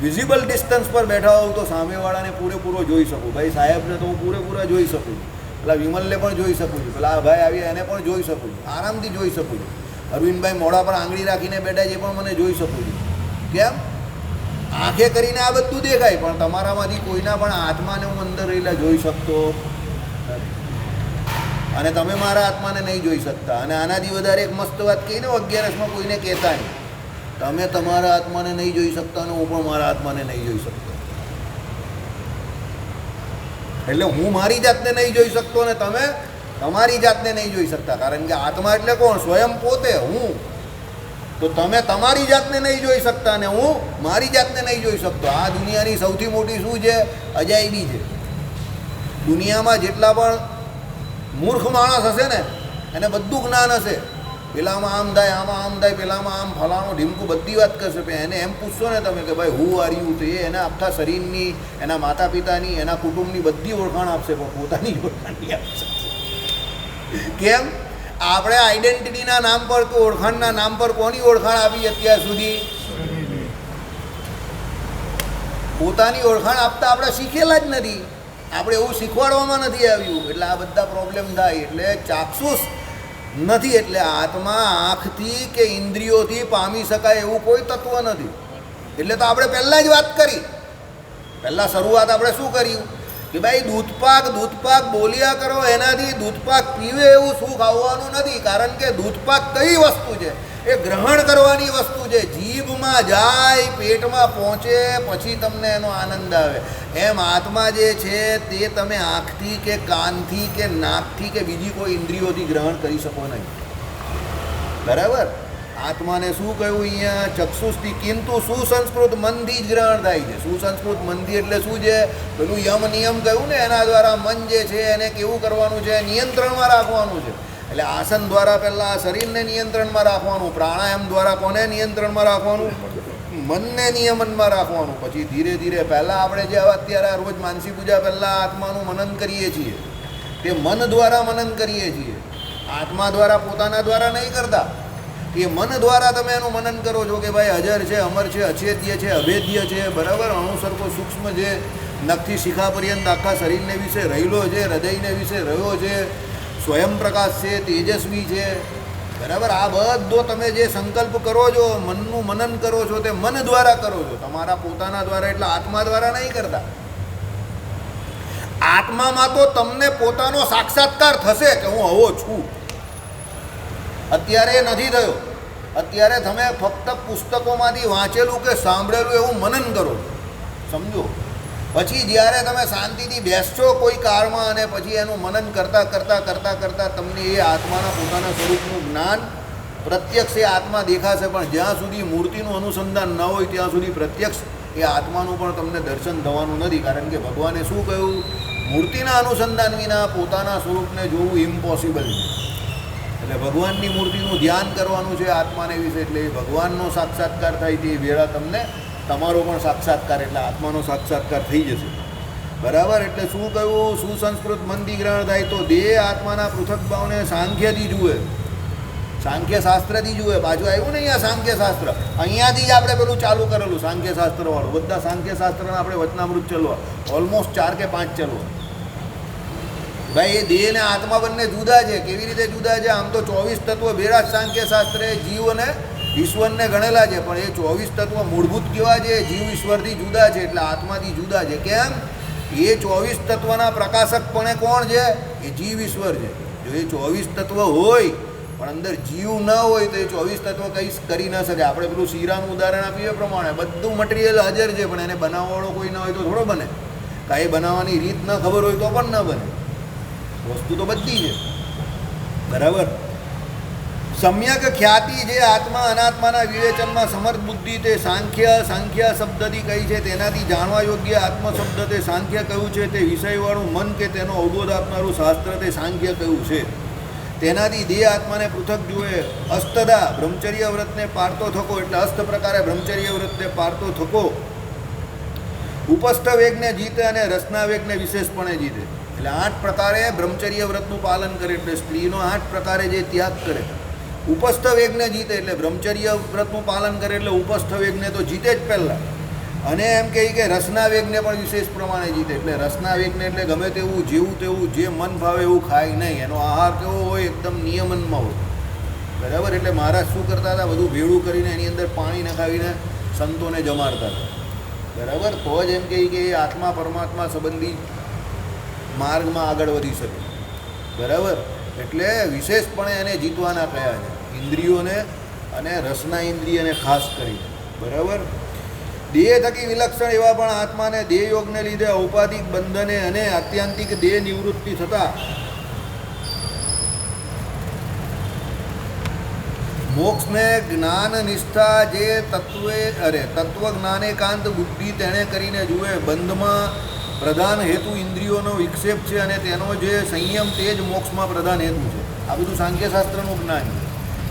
વિઝિબલ ડિસ્ટન્સ પર બેઠા હોવ તો સામેવાળાને પૂરેપૂરો જોઈ શકું. ભાઈ સાહેબને તો હું પૂરેપૂરા જોઈ શકું છું, પેલા વિમલને પણ જોઈ શકું છું, પેલા ભાઈ આવ્યા એને પણ જોઈ શકું છું, આરામથી જોઈ શકું છું. અરવિંદભાઈ મોઢા પર આંગળી રાખીને બેઠા છે એ પણ મને જોઈ શકું છું. કેમ? આંખે કરીને આ બધું દેખાય, પણ તમારામાંથી કોઈના પણ આત્માને હું અંદર રહેલા જોઈ શકતો નથી. અને તમે મારા આત્માને નહીં જોઈ શકતા. અને આનાથી વધારે એક મસ્ત વાત કહીને 11માં કોઈને કહેતા નહીં. તમે તમારા આત્માને નહીં જોઈ શકતા અને હું પણ મારા આત્માને નહીં જોઈ શકતો. એટલે હું મારી જાતને નહીં જોઈ શકતો અને તમે તમારી જાતને નહીં જોઈ શકતા. કારણ કે આત્મા એટલે કોણ? સ્વયં પોતે, હું. તો તમે તમારી જાતને નહીં જોઈ શકતા અને હું મારી જાતને નહીં જોઈ શકતો. આ દુનિયાની સૌથી મોટી શું છે? અજાયબી છે. દુનિયામાં જેટલા પણ મૂર્ખ માણસ હશે ને એને બધું જ્ઞાન હશે. પેલામાં આમ થાય, આમાં આમ થાય, પેલામાં આમ ફલાણું ઢીમકું બધી વાત કરશે. પણ એને એમ પૂછશો ને તમે કે ભાઈ હું આર યુ, તો એ એના આખા શરીરની, એના માતા પિતાની, એના કુટુંબની બધી ઓળખાણ આપશે, પણ પોતાની ઓળખાણ નહીં આપી શકશે. કેમ? આપણે આઈડેન્ટિટીના નામ પર કે ઓળખાણના નામ પર કોની ઓળખાણ આપી અત્યાર સુધી? પોતાની ઓળખાણ આપતા આપણે શીખેલા જ નથી. આપણે એવું શીખવાડવામાં નથી આવ્યું. એટલે આ બધા પ્રોબ્લેમ થાય. એટલે ચાક્ષુષ નથી, એટલે આત્મા આંખથી કે ઇન્દ્રિયોથી પામી શકાય એવું કોઈ તત્વ નથી. એટલે તો આપણે પહેલાં જ વાત કરી. પહેલાં શરૂઆત આપણે શું કર્યું કે ભાઈ દૂધપાક બોલ્યા કરો, એનાથી દૂધપાક પીવે એવું સુખ આવવાનું નથી. કારણ કે દૂધપાક કઈ વસ્તુ છે? એ ગ્રહણ કરવાની વસ્તુ છે. જીભમાં જાય, પેટમાં પહોંચે, પછી તમને એનો આનંદ આવે. એમ આત્મા જે છે તે તમે આંખથી કે કાનથી કે નાકથી કે બીજી કોઈ ઇન્દ્રિયોથી ગ્રહણ કરી શકો નહીં. બરાબર? આત્માને શું કહ્યું અહીંયા? ચક્ષુષથી. કિંતુ સુસંસ્કૃત મનથી જ ગ્રહણ થાય છે. સુસંસ્કૃત મનથી એટલે શું છે? પેલું યમ નિયમ કહ્યું ને, એના દ્વારા મન જે છે એને કેવું કરવાનું છે? નિયંત્રણમાં રાખવાનું છે. એટલે આસન દ્વારા પહેલાં શરીરને નિયંત્રણમાં રાખવાનું, પ્રાણાયામ દ્વારા કોને નિયંત્રણમાં રાખવાનું? મનને નિયમનમાં રાખવાનું. પછી ધીરે ધીરે પહેલાં આપણે જે અત્યારે રોજ માનસી પૂજા પહેલાં આત્માનું મનન કરીએ છીએ, તે મન દ્વારા મનન કરીએ છીએ. આત્મા દ્વારા, પોતાના દ્વારા નહીં કરતા. એ મન દ્વારા તમે એનું મનન કરો છો કે ભાઈ અજર છે, અમર છે, અછેદ્ય છે, અભેદ્ય છે. બરાબર? અણુસર્ગો સૂક્ષ્મ છે, નખથી શિખા પર્યંત આખા શરીરને વિશે રહેલો છે, હૃદયને વિશે રહ્યો છે, સ્વયં પ્રકાશ છે, તેજસ્વી છે. બરાબર? આ બધો તમે જે સંકલ્પ કરો છો, મનનું મનન કરો છો, તે મન દ્વારા કરો છો, તમારા પોતાના દ્વારા. એટલે આત્મા દ્વારા નહીં કરતા. આત્મામાં તો તમને પોતાનો સાક્ષાત્કાર થશે કે હું આવો છું. અત્યારે નથી થયો. અત્યારે તમે ફક્ત પુસ્તકોમાંથી વાંચેલું કે સાંભળેલું એવું મનન કરો, સમજો. પછી જ્યારે તમે શાંતિથી બેસશો કોઈ કાળમાં અને પછી એનું મનન કરતાં કરતાં કરતાં કરતાં તમને એ આત્માના પોતાના સ્વરૂપનું જ્ઞાન પ્રત્યક્ષ એ આત્મા દેખાશે. પણ જ્યાં સુધી મૂર્તિનું અનુસંધાન ન હોય ત્યાં સુધી પ્રત્યક્ષ એ આત્માનું પણ તમને દર્શન થવાનું નથી. કારણ કે ભગવાને શું કહ્યું? મૂર્તિના અનુસંધાન વિના પોતાના સ્વરૂપને જોવું ઇમ્પોસિબલ છે. એટલે ભગવાનની મૂર્તિનું ધ્યાન કરવાનું છે આત્માને વિશે. એટલે એ ભગવાનનો સાક્ષાત્કાર થાય તે વેળા તમને તમારો પણ સાક્ષાત્કાર, એટલે આત્માનો સાક્ષાત્કાર થઈ જશે. બરાબર? એટલે શું કહ્યું? સુસંસ્કૃત મનથી ગ્રહણ થાય. તો દેહ આત્માના પૃથક ભાવને સાંખ્યથી જુએ, સાંખ્ય શાસ્ત્રથી જુએ. પાછું આવ્યું ને અહીંયા સાંખ્ય શાસ્ત્ર. અહીંયાથી જ આપણે પેલું ચાલુ કરેલું સાંખ્ય શાસ્ત્રવાળું. બધા સાંખ્ય શાસ્ત્રના આપણે વચનામૃત ચલવા, ઓલમોસ્ટ 4 કે 5 ચલવા. ભાઈ એ દેહ અને આત્મા બંને જુદા છે. કેવી રીતે જુદા છે? આમ તો 24 તત્વો ભેળા સાંખ્ય શાસ્ત્રે જીવ અને ઈશ્વરને ગણેલા છે. પણ એ 24 તત્વો મૂળભૂત કેવા છે? જીવ ઈશ્વરથી જુદા છે, એટલે આત્માથી જુદા છે. કેમ? એ 24 તત્વના પ્રકાશકપણે કોણ છે? એ જીવ ઈશ્વર છે. જો એ 24 તત્વ હોય પણ અંદર જીવ ન હોય તો એ 24 તત્વ કંઈ કરી ન શકે. આપણે પેલું શીરાનું ઉદાહરણ આપીએ પ્રમાણે બધું મટીરિયલ હાજર છે, પણ એને બનાવવાવાળો કોઈ ન હોય તો થોડો બને. કાંઈ બનાવવાની રીત ન ખબર હોય તો પણ ન બને. વસ્તુ તો બધી છે. બરાબર? સમ્યક ખ્યાતિ જે આત્મા અનાત્માના વિવેચનમાં સમર્થ બુદ્ધિ તે સાંખ્ય શબ્દથી કહી છે. તેનાથી જાણવા યોગ્ય આત્મ શબ્દ તે સાંખ્ય કહ્યું છે. તે વિષયવાળું મન કે તેનો અવબોધ આપનારું શાસ્ત્ર તે સાંખ્ય કહ્યું છે. તેનાથી દેહ આત્માને પૃથક જુએ. અસ્તદા બ્રહ્મચર્ય વ્રતને પારતો થકો, એટલે અસ્ત પ્રકારે બ્રહ્મચર્ય વ્રતને પારતો થકો ઉપસ્થ વેગને જીતે અને રસના વેગને વિશેષપણે જીતે. એટલે 8 પ્રકારે બ્રહ્મચર્ય વ્રતનું પાલન કરે. એટલે સ્ત્રીનો 8 પ્રકારે જે ત્યાગ કરે, ઉપસ્થ વેગને જીતે, એટલે બ્રહ્મચર્ય વ્રતનું પાલન કરે એટલે ઉપસ્થ વેગને તો જીતે જ પહેલાં. અને એમ કહે કે રસના વેગને પણ વિશેષ પ્રમાણે જીતે, એટલે રસના વેગને એટલે ગમે તેવું જેવું તેવું જે મન ભાવે એવું ખાય નહીં, એનો આહાર કેવો હોય, એકદમ નિયમનમાં હોય. બરાબર. એટલે મહારાજ શું કરતા હતા, બધું ભેળું કરીને એની અંદર પાણી નખાવીને સંતોને જમાડતા હતા. બરાબર. તો જ એમ કહે કે એ આત્મા પરમાત્મા સંબંધી માર્ગમાં આગળ વધી શકે. બરાબર. એટલે વિશેષપણે એને જીતવાના કયા છે, ઇન્દ્રિયોને અને રસના ઇન્દ્રિયને ખાસ કરીને. બરાબર. દેહ થકી વિલક્ષણ એવા પણ આત્માને દેહ યોગને લીધે ઔપાધિક બંધને અને આત્યંતિક દેહ નિવૃત્તિ થતા મોક્ષને જ્ઞાન નિષ્ઠા જે તત્વ જ્ઞાનેકાંત બુદ્ધિ તેણે કરીને જુએ. બંધમાં પ્રધાન હેતુ ઇન્દ્રિયોનો વિક્ષેપ છે અને તેનો જે સંયમ તે જ મોક્ષમાં પ્રધાન હેતુ છે. આ બધું સાંખ્યશાસ્ત્રનું જ્ઞાન છે.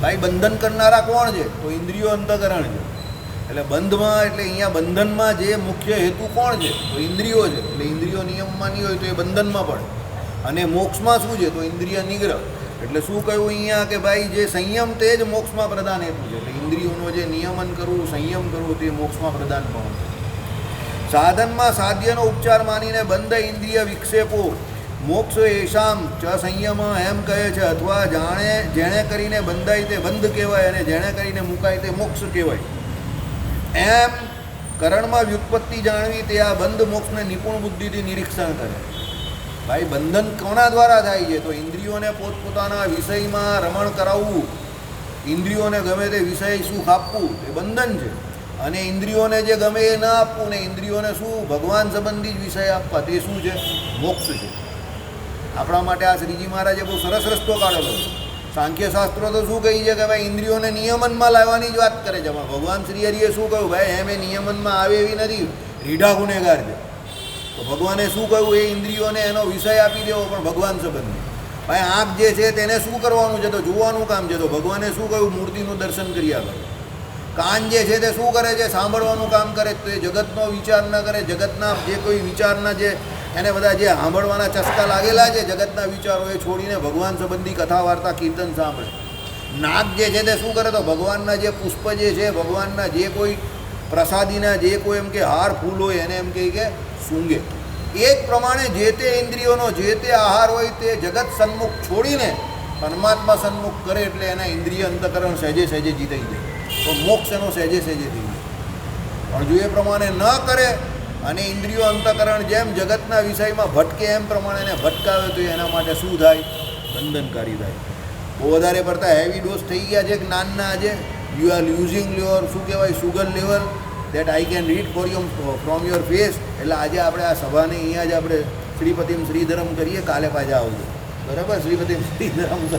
ભાઈ બંધન કરનારા કોણ છે, તો ઇન્દ્રિયો અંતઃકરણ છે. એટલે બંધમાં એટલે અહીંયા બંધનમાં જે મુખ્ય હેતુ કોણ છે, તો ઇન્દ્રિયો છે. એટલે ઇન્દ્રિયો નિયમમાં નહીં હોય તો એ બંધનમાં પડે. અને મોક્ષમાં શું છે, તો ઇન્દ્રિય નિગ્રહ. એટલે શું કહ્યું અહીંયા કે ભાઈ જે સંયમ તે જ મોક્ષમાં પ્રધાન હેતુ છે. એટલે ઇન્દ્રિયોનો જે નિયમન કરવું, સંયમ કરવું તે મોક્ષમાં પ્રધાન પણ છે. સાધનમાં સાધ્યનો ઉપચાર માનીને બંધ ઇન્દ્રિય વિક્ષેપો મોક્ષ એશામ ચ સંયમ એમ કહે છે. અથવા જેણે કરીને બંધાય તે બંધ કહેવાય અને જેણે કરીને મુકાય તે મોક્ષ કહેવાય. એમ કરણમાં વ્યુત્પત્તિ જાણવી તે આ બંધ મોક્ષને નિપુણ બુદ્ધિથી નિરીક્ષણ કરે. ભાઈ બંધન કોના દ્વારા થાય છે, તો ઇન્દ્રિયોને પોતપોતાના વિષયમાં રમણ કરાવવું, ઇન્દ્રિયોને ગમે તે વિષય સુખ આપવું એ બંધન છે. અને ઇન્દ્રિયોને જે ગમે એ ન આપવું ને ઇન્દ્રિયોને શું ભગવાન સંબંધી જ વિષય આપવા તે શું છે, મોક્ષ છે. આપણા માટે આ શ્રીજી મહારાજે બહુ સરસ રસ્તો કાઢેલો છે. સાંખ્યશાસ્ત્રો તો શું કહી છે કે ભાઈ ઇન્દ્રિયોને નિયમનમાં લાવવાની જ વાત કરે છે. ભગવાન શ્રી હરિએ શું કહ્યું, ભાઈ એમ એ નિયમનમાં આવે એવી નથી, રીઢા ગુનેગાર છે. તો ભગવાને શું કહ્યું, એ ઇન્દ્રિયોને એનો વિષય આપી દેવો પણ ભગવાન સંબંધી. ભાઈ આંખ જે છે તેને શું કરવાનું છે, તો જોવાનું કામ છે. તો ભગવાને શું કહ્યું, મૂર્તિનું દર્શન કર્યા કરે. કાન જે છે તે શું કરે છે, સાંભળવાનું કામ કરે. તો એ જગતનો વિચાર ન કરે, જગતના જે કોઈ વિચારના જે એને બધા જે સાંભળવાના ચસ્કા લાગેલા છે જગતના વિચારો એ છોડીને ભગવાન સંબંધી કથા વાર્તા કીર્તન સાંભળે. નાક જે છે તે શું કરે, તો ભગવાનના જે પુષ્પ જે છે, ભગવાનના જે કોઈ પ્રસાદીના જે કોઈ એમ કે હાર ફૂલ હોય એને એમ કે સૂંઘે. એ જ પ્રમાણે જે તે ઇન્દ્રિયોનો જે તે આહાર હોય તે જગત સન્મુખ છોડીને પરમાત્મા સન્મુખ કરે. એટલે એના ઇન્દ્રિય અંતઃકરણ સહેજે સહેજે જીતાઈ જાય. તો મોક્ષ એનો સહેજે સહેજે થઈ જાય. પણ જો એ પ્રમાણે ન કરે અને ઇન્દ્રિયો અંતઃકરણ જેમ જગતના વિષયમાં ભટકે એમ પ્રમાણે એને ભટકાવે તો એના માટે શું થાય, બંધનકારી થાય. બહુ વધારે પડતા હેવી ડોઝ થઈ ગયા છે જ્ઞાનના. આજે યુ આર યુઝિંગ યોર શું કહેવાય sugar level that I can read from your face. એટલે આજે આપણે આ સભાને અહીંયા જ આપણે શ્રીપતિમ શ્રીધરમ કરીએ. કાલે પાછા આવજો. બરાબર. શ્રીપતિમ શ્રીધરમ કરો.